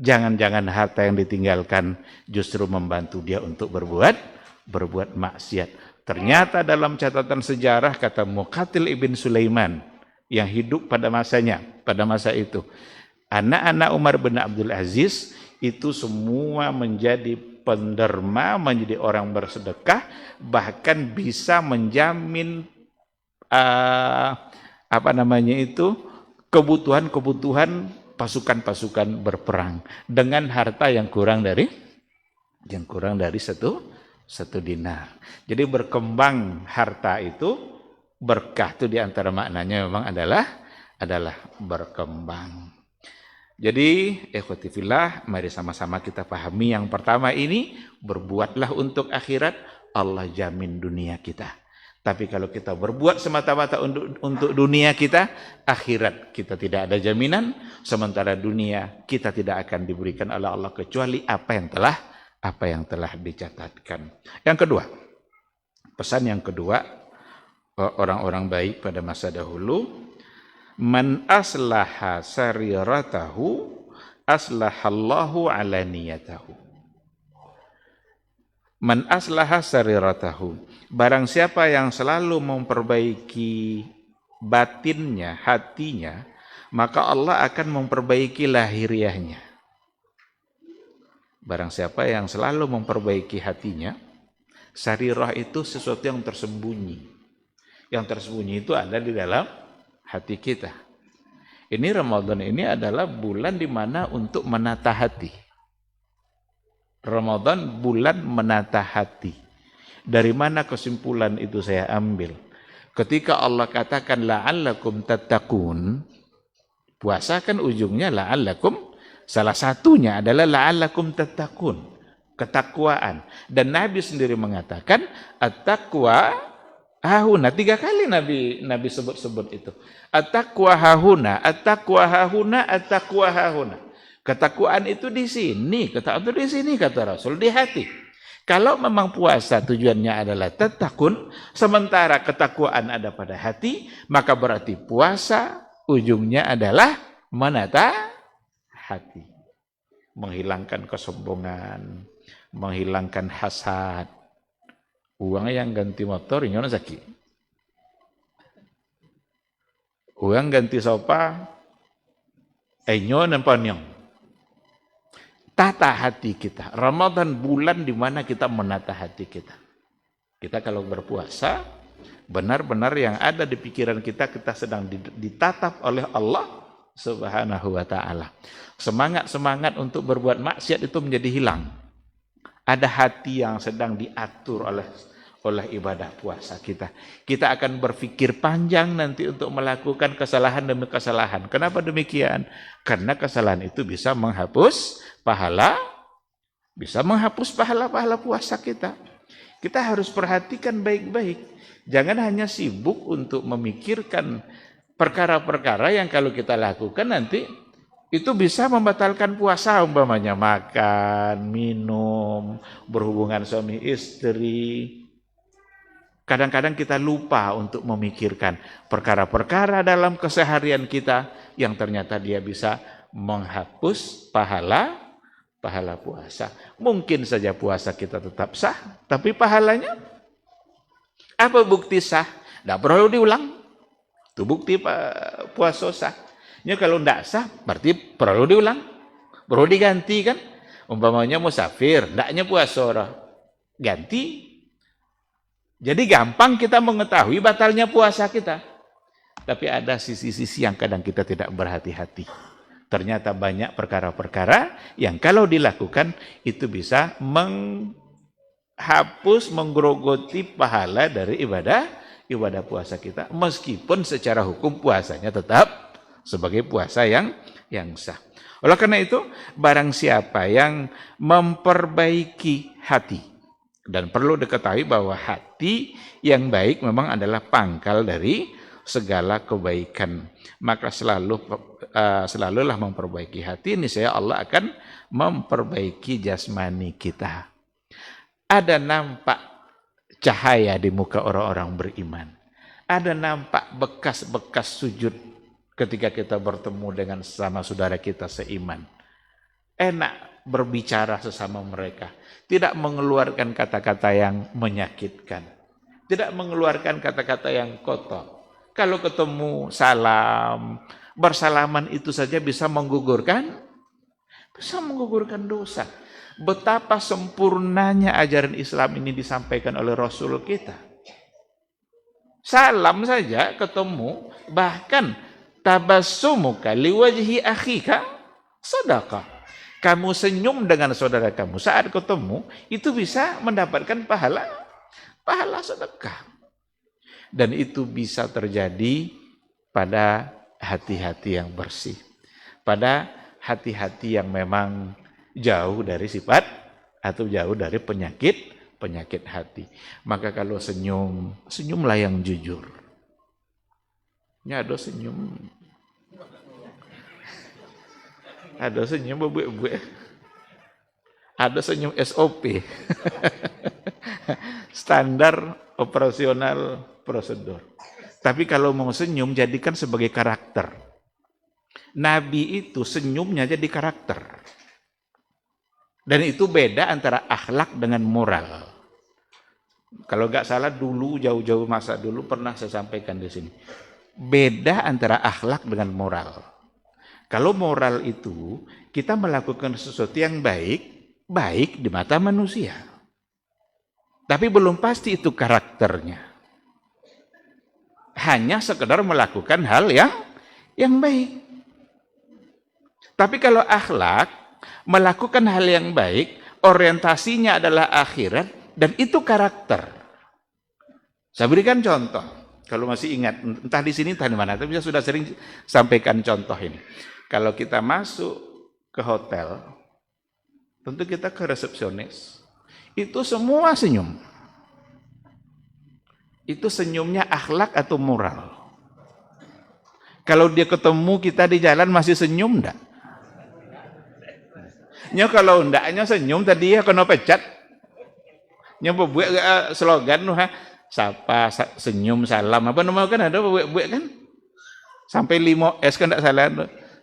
jangan-jangan harta yang ditinggalkan justru membantu dia untuk berbuat maksiat. Ternyata dalam catatan sejarah kata Muqatil ibn Sulaiman yang hidup pada masanya, pada masa itu, anak-anak Umar bin Abdul Aziz itu semua menjadi penderma, menjadi orang bersedekah, bahkan bisa menjamin kebutuhan pasukan-pasukan berperang dengan harta yang kurang dari 1 dinar. Jadi berkembang harta itu, berkah itu diantara maknanya memang adalah berkembang. Jadi ikhwati fillah, mari sama-sama kita pahami yang pertama ini, berbuatlah untuk akhirat, Allah jamin dunia kita. Tapi kalau kita berbuat semata-mata untuk dunia kita, akhirat kita tidak ada jaminan, sementara dunia kita tidak akan diberikan oleh Allah kecuali apa yang telah dicatatkan. Yang kedua, pesan yang kedua, orang-orang baik pada masa dahulu, man aslaha sariratahu aslahallahu alaniyatahu. Man aslaha sariratahu, barang siapa yang selalu memperbaiki batinnya, hatinya, maka Allah akan memperbaiki lahiriahnya. Barang siapa yang selalu memperbaiki hatinya, sarirah itu sesuatu yang tersembunyi. Yang tersembunyi itu ada di dalam hati kita. Ini Ramadan ini adalah bulan di mana untuk menata hati. Ramadan bulan menata hati. Dari mana kesimpulan itu saya ambil? Ketika Allah katakan la'allakum tattaqun, puasa kan ujungnya la'allakum, salah satunya adalah la'allakum tattaqun, ketakwaan. Dan Nabi sendiri mengatakan at-taqwa hahuna, 3 kali Nabi sebut-sebut itu. At-taqwa hahuna, at-taqwa hahuna, at-taqwa hahuna. Ketakwaan itu di sini, ketakwaan itu di sini kata Rasul, di hati. Kalau memang puasa tujuannya adalah tattaqun, sementara ketakwaan ada pada hati, maka berarti puasa ujungnya adalah menata hati. Menghilangkan kesombongan, menghilangkan hasad. Uang yang ganti motor, nyono sakit. Uang ganti sofa, nyono nempanyong. Tata hati kita. Ramadan bulan di mana kita menata hati kita. Kita kalau berpuasa, benar-benar yang ada di pikiran kita, kita sedang ditatap oleh Allah Subhanahu wa ta'ala. Semangat-semangat untuk berbuat maksiat itu menjadi hilang. Ada hati yang sedang diatur oleh ibadah puasa kita. Kita akan berpikir panjang nanti untuk melakukan kesalahan demi kesalahan. Kenapa demikian? Karena kesalahan itu bisa menghapus pahala puasa kita. Kita harus perhatikan baik-baik. Jangan hanya sibuk untuk memikirkan perkara-perkara yang kalau kita lakukan nanti itu bisa membatalkan puasa, umpamanya makan, minum, berhubungan suami istri. Kadang-kadang kita lupa untuk memikirkan perkara-perkara dalam keseharian kita yang ternyata dia bisa menghapus pahala puasa. Mungkin saja puasa kita tetap sah, tapi pahalanya apa bukti sah? Tidak perlu diulang. Itu bukti puasa sah. Ya, kalau tidak sah, berarti perlu diulang. Perlu diganti kan? Umpamanya musafir, tidaknya puasa ganti. Jadi gampang kita mengetahui batalnya puasa kita. Tapi ada sisi-sisi yang kadang kita tidak berhati-hati. Ternyata banyak perkara-perkara yang kalau dilakukan itu bisa menghapus, menggerogoti pahala dari ibadah puasa kita. Meskipun secara hukum puasanya tetap sebagai puasa yang sah. Oleh karena itu, barang siapa yang memperbaiki hati, dan perlu diketahui bahwa hati yang baik memang adalah pangkal dari segala kebaikan. Maka selalulah memperbaiki hati, niscaya Allah akan memperbaiki jasmani kita. Ada nampak cahaya di muka orang-orang beriman. Ada nampak bekas-bekas sujud ketika kita bertemu dengan sesama saudara kita seiman. Enak berbicara sesama mereka. Tidak mengeluarkan kata-kata yang menyakitkan. Tidak mengeluarkan kata-kata yang kotor. Kalau ketemu salam, bersalaman itu saja bisa menggugurkan dosa. Betapa sempurnanya ajaran Islam ini disampaikan oleh Rasul kita. Salam saja ketemu, bahkan tabassumuka liwajhi akhika sedekah. Kamu senyum dengan saudara kamu saat ketemu, itu bisa mendapatkan pahala sedekah. Dan itu bisa terjadi pada hati-hati yang bersih. Pada hati-hati yang memang jauh dari sifat atau jauh dari penyakit hati. Maka kalau senyumlah yang jujur. Ada senyum. Ada senyum bebek. Ada senyum SOP. Standar operasional prosedur. Tapi kalau mau senyum, jadikan sebagai karakter. Nabi itu senyumnya jadi karakter. Dan itu beda antara akhlak dengan moral. Kalau nggak salah dulu, jauh-jauh masa dulu pernah saya sampaikan di sini. Beda antara akhlak dengan moral. Kalau moral itu, kita melakukan sesuatu yang baik di mata manusia. Tapi belum pasti itu karakternya. Hanya sekedar melakukan hal yang baik. Tapi kalau akhlak, melakukan hal yang baik, orientasinya adalah akhirat, dan itu karakter. Saya berikan contoh, kalau masih ingat, entah di sini, entah di mana, tapi saya sudah sering sampaikan contoh ini. Kalau kita masuk ke hotel, tentu kita ke resepsionis, itu semua senyum. Itu senyumnya akhlak atau moral? Kalau dia ketemu kita di jalan masih senyum enggak? Kalau endaknya senyum tadi ya kena pecat. Buat slogan tuh sapa senyum salam apa namanya kan ada buat kan? Sampai 5S kan enggak salah.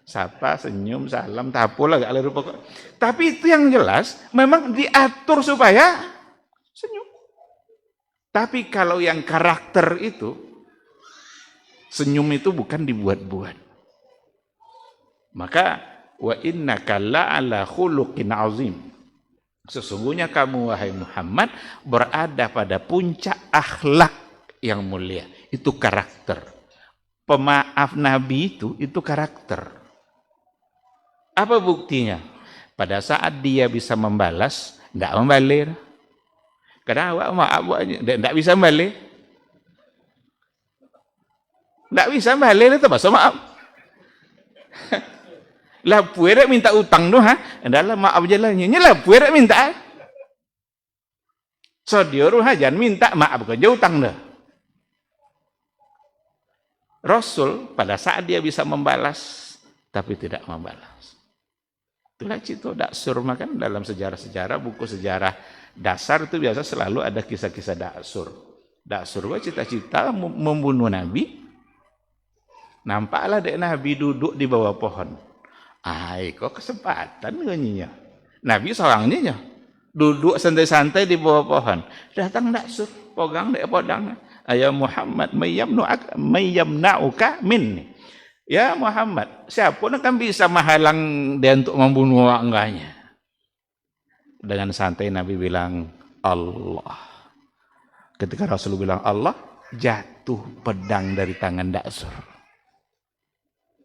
Sapa senyum salam tapolah gak ada pokok. Tapi itu yang jelas memang diatur supaya senyum. Tapi kalau yang karakter itu, senyum itu bukan dibuat-buat. Maka, wa innaka la'ala khuluqin azim. Sesungguhnya kamu, wahai Muhammad, berada pada puncak akhlak yang mulia. Itu karakter. Pemaaf Nabi itu karakter. Apa buktinya? Pada saat dia bisa membalas, tidak membalir. Karena awak maaf tidak bisa balik. Tidak bisa balik itu bahasa maaf. Lah puera minta utang tu adalah maaf je lah. Nyalah puera minta. So dia jangan minta maaf kerja utang dah. Rasul pada saat dia bisa membalas tapi tidak membalas. Itulah cerita daksur makan dalam sejarah-sejarah, buku sejarah dasar itu biasa selalu ada kisah-kisah daksur. Daksur itu cita-cita membunuh Nabi. Nampaklah dek Nabi duduk di bawah pohon. Kok kesempatan nyanyinya. Nabi seorangnya duduk santai-santai di bawah pohon. Datang Daksur, pegang dek podang. Ya Muhammad, mayyamna'uka minni. Ya Muhammad, siapa yang akan bisa menghalang dia untuk membunuh enggaknya? Dengan santai Nabi bilang, Allah. Ketika Rasul bilang Allah, jatuh pedang dari tangan Daksur.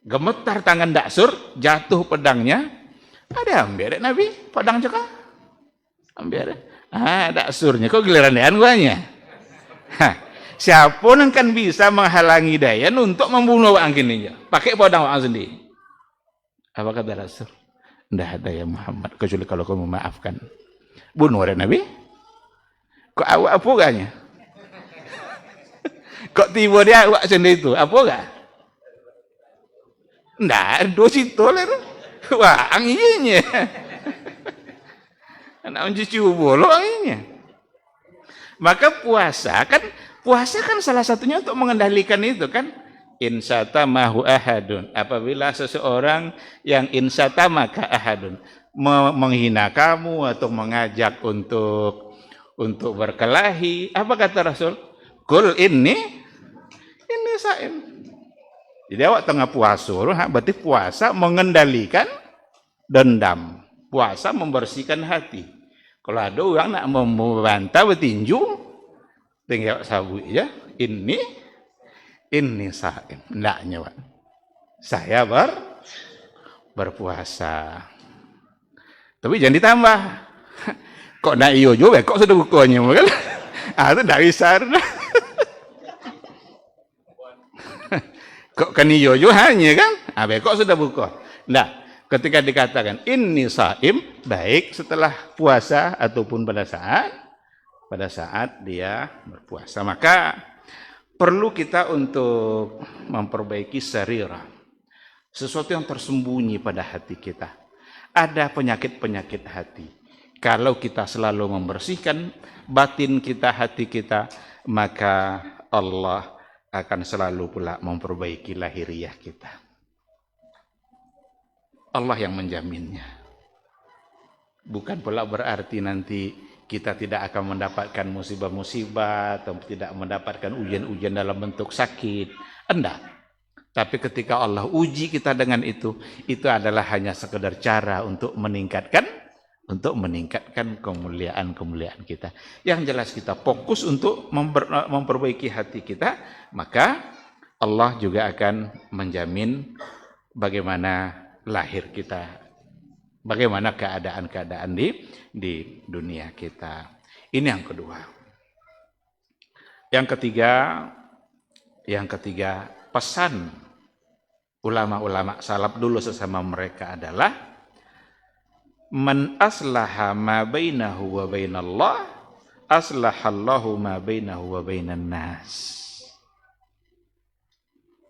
Gemetar tangan Daksur, jatuh pedangnya. Ada ambil Nabi, pedang juga. Ambil. Daksurnya, kok giliran dean guanya? Siapa yang kan bisa menghalangi Dayan untuk membunuh orang ini? Pakai pedang orang sendiri. Apa kata Rasul? Tidak ada ya Muhammad, kecuali kalau kau memaafkan. Bunuh ada Nabi? Kok awak apa gaknya? Kok tiba dia awak sendiri itu? Apa gak? Tidak, dosi toler. Wah, anginnya. Anak mencuci bolo anginnya. Maka puasa kan salah satunya untuk mengendalikan itu kan. Insatamahu ahadun. Apabila seseorang yang insatamaka ahadun menghina kamu atau mengajak untuk berkelahi, apa kata Rasul? Kul ini saim. Jadi awak tengah puasa, berarti puasa mengendalikan dendam. Puasa membersihkan hati. Kalau ada orang nak membantah bertinju, tinggal sabu ya. Ini saim. Ndaknya, Pak. Saya berpuasa. Tapi jangan ditambah. Kok nak iyo juga, kok sudah bukanya kan? Itu tidak bisa. Kok kan iyo juga hanya kan? Kok sudah buka. Nah, ketika dikatakan ini saim, baik setelah puasa ataupun pada saat dia berpuasa, maka perlu kita untuk memperbaiki sarira, sesuatu yang tersembunyi pada hati kita. Ada penyakit-penyakit hati. Kalau kita selalu membersihkan batin kita, hati kita, maka Allah akan selalu pula memperbaiki lahiriah kita. Allah yang menjaminnya. Bukan pula berarti nanti kita tidak akan mendapatkan musibah-musibah atau tidak mendapatkan ujian-ujian dalam bentuk sakit. Enggak. Tapi ketika Allah uji kita dengan itu adalah hanya sekedar cara untuk meningkatkan kemuliaan kita. Yang jelas kita fokus untuk memperbaiki hati kita, maka Allah juga akan menjamin bagaimana lahir kita, bagaimana keadaan-keadaan di dunia kita. Ini yang kedua. Yang ketiga, pesan ulama-ulama salaf dulu sesama mereka adalah man aslaha ma bainahu wa bainallah aslahallahu ma bainahu wa bainan nas.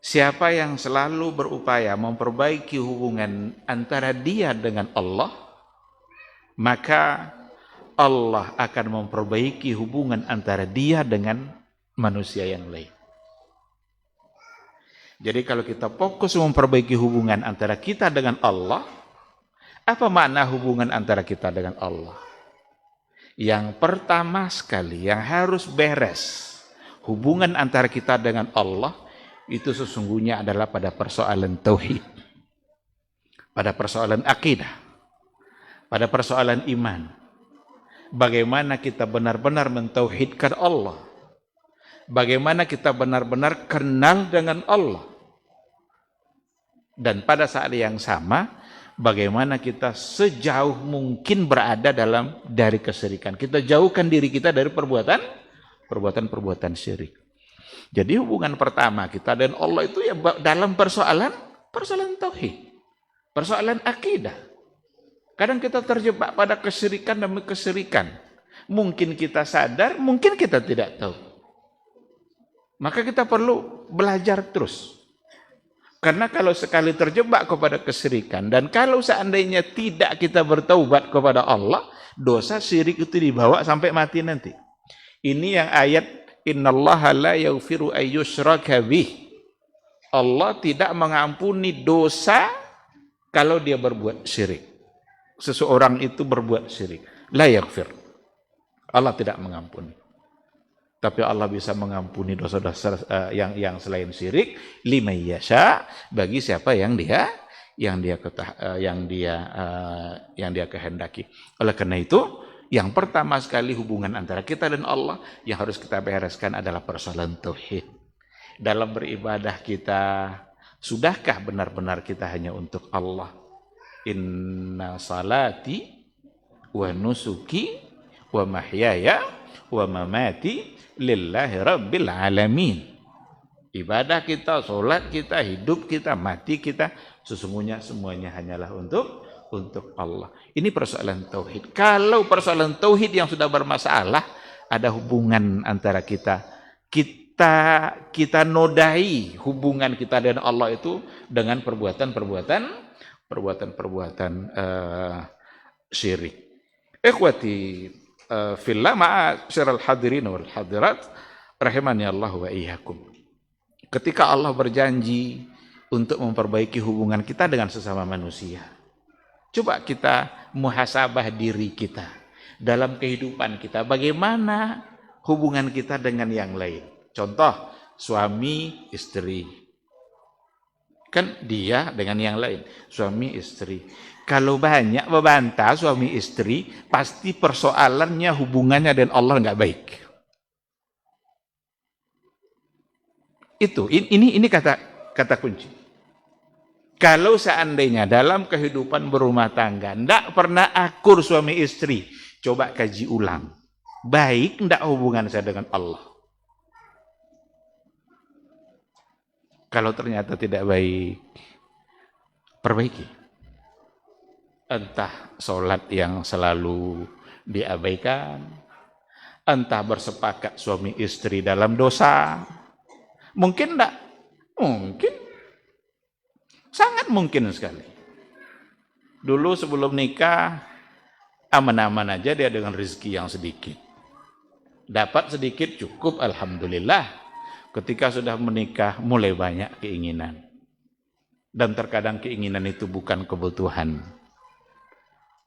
Siapa yang selalu berupaya memperbaiki hubungan antara dia dengan Allah, maka Allah akan memperbaiki hubungan antara dia dengan manusia yang lain. Jadi kalau kita fokus memperbaiki hubungan antara kita dengan Allah, apa makna hubungan antara kita dengan Allah? Yang pertama sekali yang harus beres hubungan antara kita dengan Allah itu sesungguhnya adalah pada persoalan tauhid, pada persoalan akidah, pada persoalan iman. Bagaimana kita benar-benar mentauhidkan Allah, bagaimana kita benar-benar kenal dengan Allah, dan pada saat yang sama bagaimana kita sejauh mungkin berada dari kesyirikan. Kita jauhkan diri kita dari perbuatan syirik. Jadi hubungan pertama kita dan Allah itu ya dalam persoalan tauhid, persoalan akidah. Kadang kita terjebak pada kesyirikan demi kesyirikan. Mungkin kita sadar, mungkin kita tidak tahu. Maka kita perlu belajar terus. Karena kalau sekali terjebak kepada kesyirikan dan kalau seandainya tidak kita bertaubat kepada Allah, dosa syirik itu dibawa sampai mati nanti. Ini yang ayat innallaha la yaghfiru ayyushraka bih. Allah tidak mengampuni dosa Kalau dia berbuat syirik, seseorang itu berbuat syirik, la yaghfir. Allah tidak mengampuni. Tapi Allah bisa mengampuni dosa-dosa yang selain syirik, liman yasha, bagi siapa yang dia kehendaki. Oleh karena itu, yang pertama sekali hubungan antara kita dan Allah yang harus kita bereskan adalah persoalan tauhid. Dalam beribadah kita, sudahkah benar-benar kita hanya untuk Allah? Inna salati wa nusuki wa mahyaya wa mamati lillahi rabbil alamin. Ibadah kita, sholat kita, hidup kita, mati kita, sesungguhnya semuanya hanyalah untuk Allah. Ini persoalan tauhid. Kalau persoalan tauhid yang sudah bermasalah, ada hubungan antara kita nodai hubungan kita dengan Allah itu dengan perbuatan syirik. Ikhwati fillah ma'asyiral hadirin wal hadirat rahimani Allah wa iyyakum. Ketika Allah berjanji untuk memperbaiki hubungan kita dengan sesama manusia, coba kita muhasabah diri kita dalam kehidupan kita, bagaimana hubungan kita dengan yang lain. Contoh, suami istri, kan dia dengan yang lain, suami istri. Kalau banyak membantah suami istri, pasti persoalannya hubungannya dengan Allah nggak baik. Ini kata kunci. Kalau seandainya dalam kehidupan berumah tangga nggak pernah akur suami istri, coba kaji ulang. Baik nggak hubungan saya dengan Allah? Kalau ternyata tidak baik, perbaiki. Entah sholat yang selalu diabaikan, entah bersepakat suami istri dalam dosa. Mungkin enggak? Mungkin. Sangat mungkin sekali. Dulu sebelum nikah, aman-aman aja dia dengan rezeki yang sedikit. Dapat sedikit cukup, alhamdulillah. Ketika sudah menikah, mulai banyak keinginan. Dan terkadang keinginan itu bukan kebutuhan.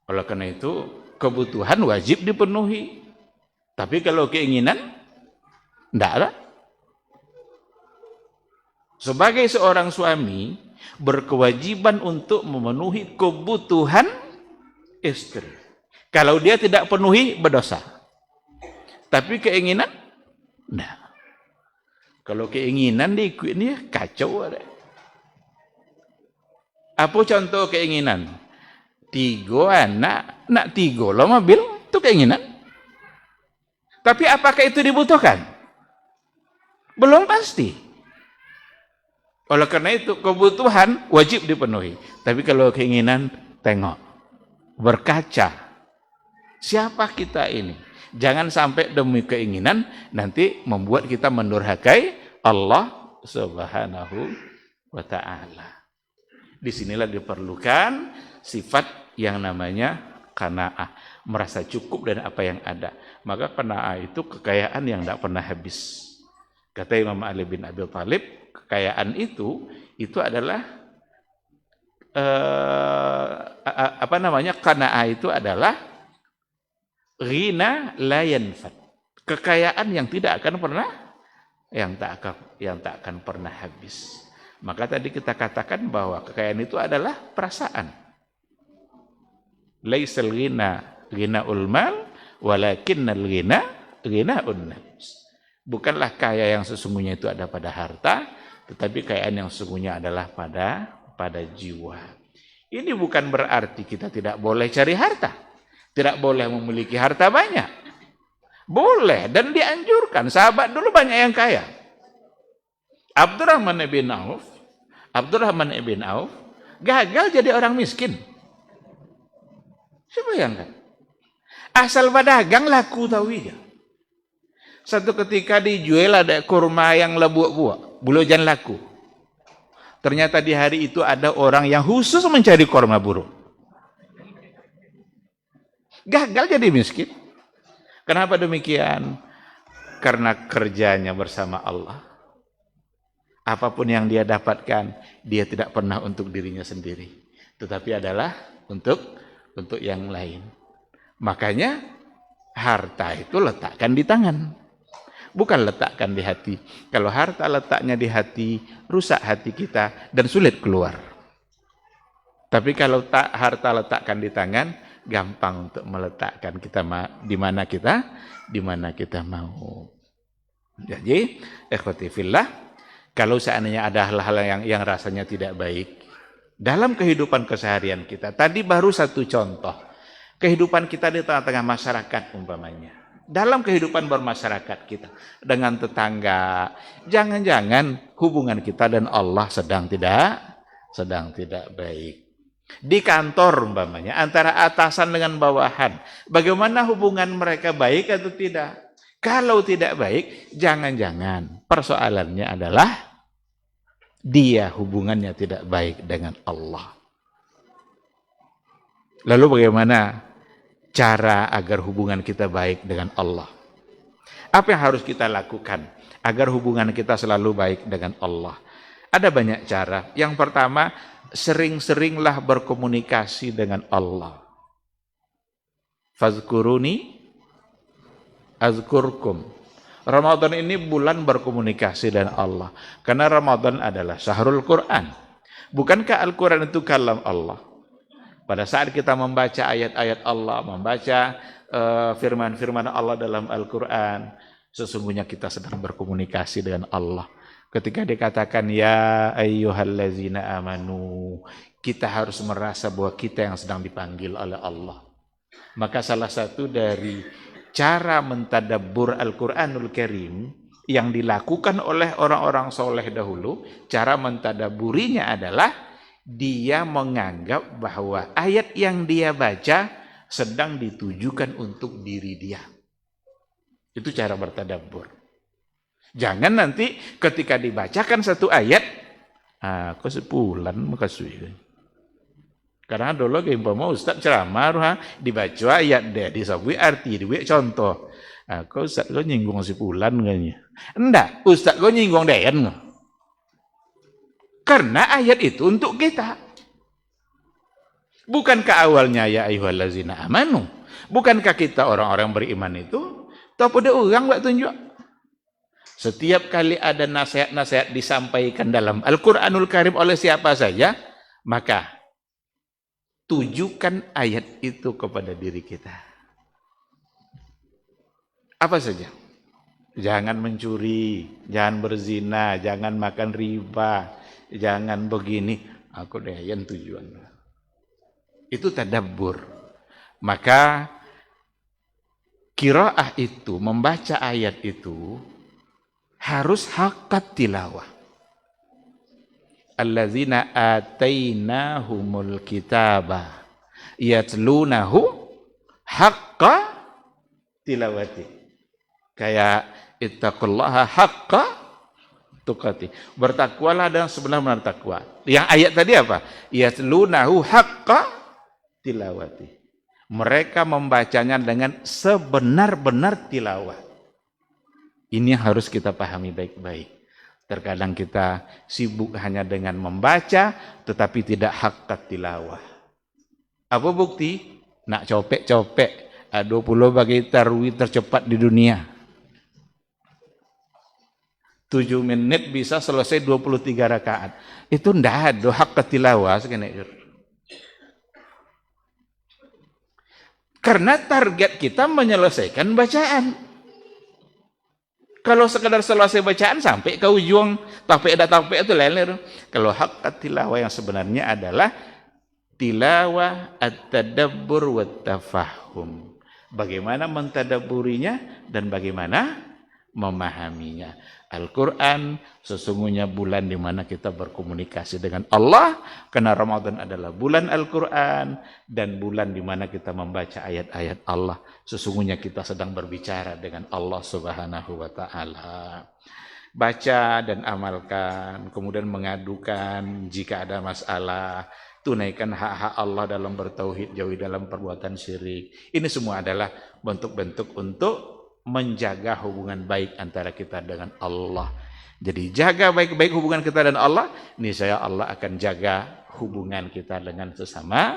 Oleh karena itu, kebutuhan wajib dipenuhi. Tapi kalau keinginan, enggak ada. Sebagai seorang suami, berkewajiban untuk memenuhi kebutuhan istri. Kalau dia tidak penuhi, berdosa. Tapi keinginan, enggak. Kalau keinginan diikutin ya kacau ada. Apa contoh keinginan? 3 anak, nak 3 lo mobil, itu keinginan. Tapi apakah itu dibutuhkan? Belum pasti. Oleh karena itu kebutuhan wajib dipenuhi. Tapi kalau keinginan, tengok, berkaca. Siapa kita ini? Jangan sampai demi keinginan nanti membuat kita mendurhakai Allah Subhanahu wa ta'ala. Disinilah diperlukan sifat yang namanya qanaah, merasa cukup dengan apa yang ada. Maka qanaah itu kekayaan yang tidak pernah habis. Kata Imam Ali bin Abi Thalib, kekayaan itu adalah qanaah itu adalah ghina la yanfad. Kekayaan yang tidak akan pernah yang tak akan pernah habis. Maka tadi kita katakan bahwa kekayaan itu adalah perasaan. Laisal ghinaul mal walakinnal ghinaun nafs. Bukanlah kaya yang sesungguhnya itu ada pada harta, tetapi kekayaan yang sesungguhnya adalah pada jiwa. Ini bukan berarti kita tidak boleh cari harta. Tidak boleh memiliki harta banyak. Boleh dan dianjurkan. Sahabat dulu banyak yang kaya. Abdurrahman ibn Auf gagal jadi orang miskin. Coba bayangkan. Asal berdagang laku tahu ya. Satu ketika dijual ada kurma yang lebuak-buak, bulujan laku. Ternyata di hari itu ada orang yang khusus mencari kurma buruk. Gagal jadi miskin. Kenapa demikian? Karena kerjanya bersama Allah. Apapun yang dia dapatkan, dia tidak pernah untuk dirinya sendiri. tetapi adalah untuk yang lain. Makanya harta itu letakkan di tangan, bukan letakkan di hati. Kalau harta letaknya di hati, rusak hati kita dan sulit keluar. Tapi kalau harta letakkan di tangan, gampang untuk meletakkan kita di mana kita mau. Jadi, ikhwati fillah, kalau seandainya ada hal-hal yang rasanya tidak baik dalam kehidupan keseharian kita, tadi baru satu contoh kehidupan kita di tengah-tengah masyarakat umpamanya. Dalam kehidupan bermasyarakat kita dengan tetangga, jangan-jangan hubungan kita dan Allah sedang tidak baik. Di kantor umpamanya antara atasan dengan bawahan, bagaimana hubungan mereka, baik atau tidak? Kalau tidak baik, jangan-jangan persoalannya adalah dia hubungannya tidak baik dengan Allah. Lalu bagaimana cara agar hubungan kita baik dengan Allah? Apa yang harus kita lakukan agar hubungan kita selalu baik dengan Allah? Ada banyak cara. Yang pertama, sering-seringlah berkomunikasi dengan Allah. Fazkuruni azkurkum. Ramadan ini bulan berkomunikasi dengan Allah. Karena Ramadan adalah syahrul Quran. Bukankah Al-Quran itu kalam Allah? Pada saat kita membaca ayat-ayat Allah, membaca firman-firman Allah dalam Al-Quran, sesungguhnya kita sedang berkomunikasi dengan Allah. Ketika dikatakan ya ayyuhallazina amanu, kita harus merasa bahwa kita yang sedang dipanggil oleh Allah. Maka salah satu dari cara mentadabbur Al-Quranul Karim yang dilakukan oleh orang-orang soleh dahulu, cara mentadabburinya adalah dia menganggap bahwa ayat yang dia baca sedang ditujukan untuk diri dia. Itu cara bertadabbur. Jangan nanti ketika dibacakan satu ayat, kok sepulan makasih. Karena dulu umpama Ustaz ceramah dibaca ayat dia disabui arti dibuat contoh. Kok Ustaz kok nyinggung sepulan kayaknya. Enggak, Ustaz kok nyinggung dean. Karena ayat itu untuk kita. Bukankah awalnya ya ayyuhallazina amanu? Bukankah kita orang-orang beriman itu toh pada orang buat tunjuk? Setiap kali ada nasihat-nasihat disampaikan dalam Al-Quranul Karim oleh siapa saja, maka tujukan ayat itu kepada diri kita. Apa saja? Jangan mencuri, jangan berzina, jangan makan riba, jangan begini. Aku dayan tujuan. Itu tadabbur. Maka qiraah itu, membaca ayat itu harus haqqat tilawah. Allazina atainahumul kitaba yatlunahu haqqa tilawati. Kayak ittaqullaha haqqa tuqati. Bertakwalah dengan sebenar-benar takwa. Yang ayat tadi apa? Yatlunahu haqqa tilawati. Mereka membacanya dengan sebenar-benar tilawah. Ini harus kita pahami baik-baik. Terkadang kita sibuk hanya dengan membaca, tetapi tidak haqqat tilawah. Apa bukti? Nak copek-copek. 20 bagi tarwih tercepat di dunia. 7 menit bisa selesai 23 rakaat. Itu ndak ada haqqat tilawah. Karena target kita menyelesaikan bacaan. Kalau sekadar selesai bacaan sampai ke ujung tapi itu lain. Kalau haqqat tilawah yang sebenarnya adalah tilawah at-tadabbur wat tafahum. Bagaimana mentadabburinya dan bagaimana memahaminya. Al-Quran sesungguhnya bulan di mana kita berkomunikasi dengan Allah, karena Ramadan adalah bulan Al-Quran dan bulan di mana kita membaca ayat-ayat Allah. Sesungguhnya kita sedang berbicara dengan Allah Subhanahu wa Ta'ala. Baca dan amalkan, kemudian mengadukan jika ada masalah, tunaikan hak-hak Allah dalam bertauhid, jauhi dalam perbuatan syirik. Ini semua adalah bentuk-bentuk untuk menjaga hubungan baik antara kita dengan Allah. Jadi jaga baik-baik hubungan kita dan Allah, niscaya Allah akan jaga hubungan kita dengan sesama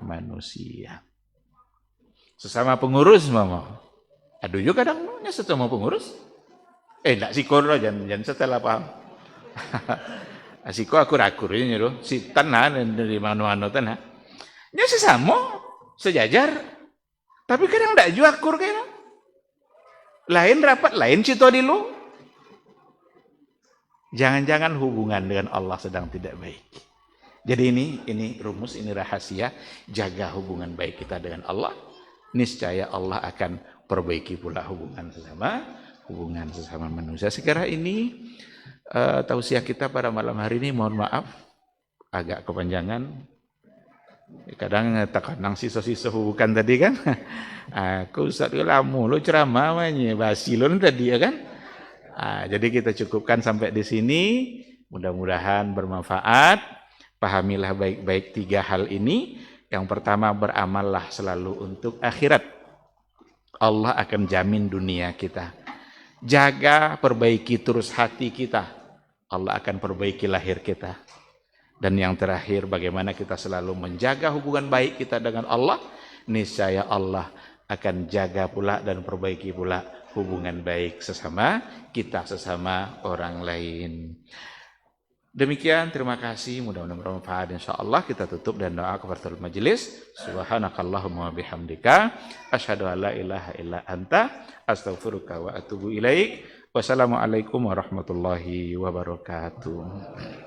manusia. Sesama pengurus mama. Aduh juga kadang sesama pengurus. Enggak sikor loh, jangan setelah paham. Asiko akur-akur ini loh, si tanah dari mana-mana tanah. Nya sesama, sejajar. Tapi kadang enggak juga akur kayaknya. Lain rapat, lain cito di lu. Jangan-jangan hubungan dengan Allah sedang tidak baik. Jadi ini rumus, ini rahasia, jaga hubungan baik kita dengan Allah. Niscaya Allah akan perbaiki pula hubungan sesama manusia. Sekira ini tausiah kita pada malam hari ini, mohon maaf agak kepanjangan. Kadang kadang sisa-sisa hubungan tadi kan. Aku Ustaz lamu lo ceramah namanya basilon tadi ya kan. Jadi kita cukupkan sampai di sini. Mudah-mudahan bermanfaat. Pahamilah baik-baik 3 hal ini. Yang pertama, beramallah selalu untuk akhirat. Allah akan jamin dunia kita. Jaga, perbaiki terus hati kita. Allah akan perbaiki lahir kita. Dan yang terakhir, bagaimana kita selalu menjaga hubungan baik kita dengan Allah. Niscaya Allah akan jaga pula dan perbaiki pula hubungan baik sesama kita, sesama orang lain. Demikian, terima kasih, mudah-mudahan bermanfaat insyaallah. Kita tutup dan doa kafaratul majelis. Subhanakallahumma bihamdika asyhadu an la ilaha illa anta astaghfiruka wa atubu ilaik. Wassalamualaikum warahmatullahi wabarakatuh.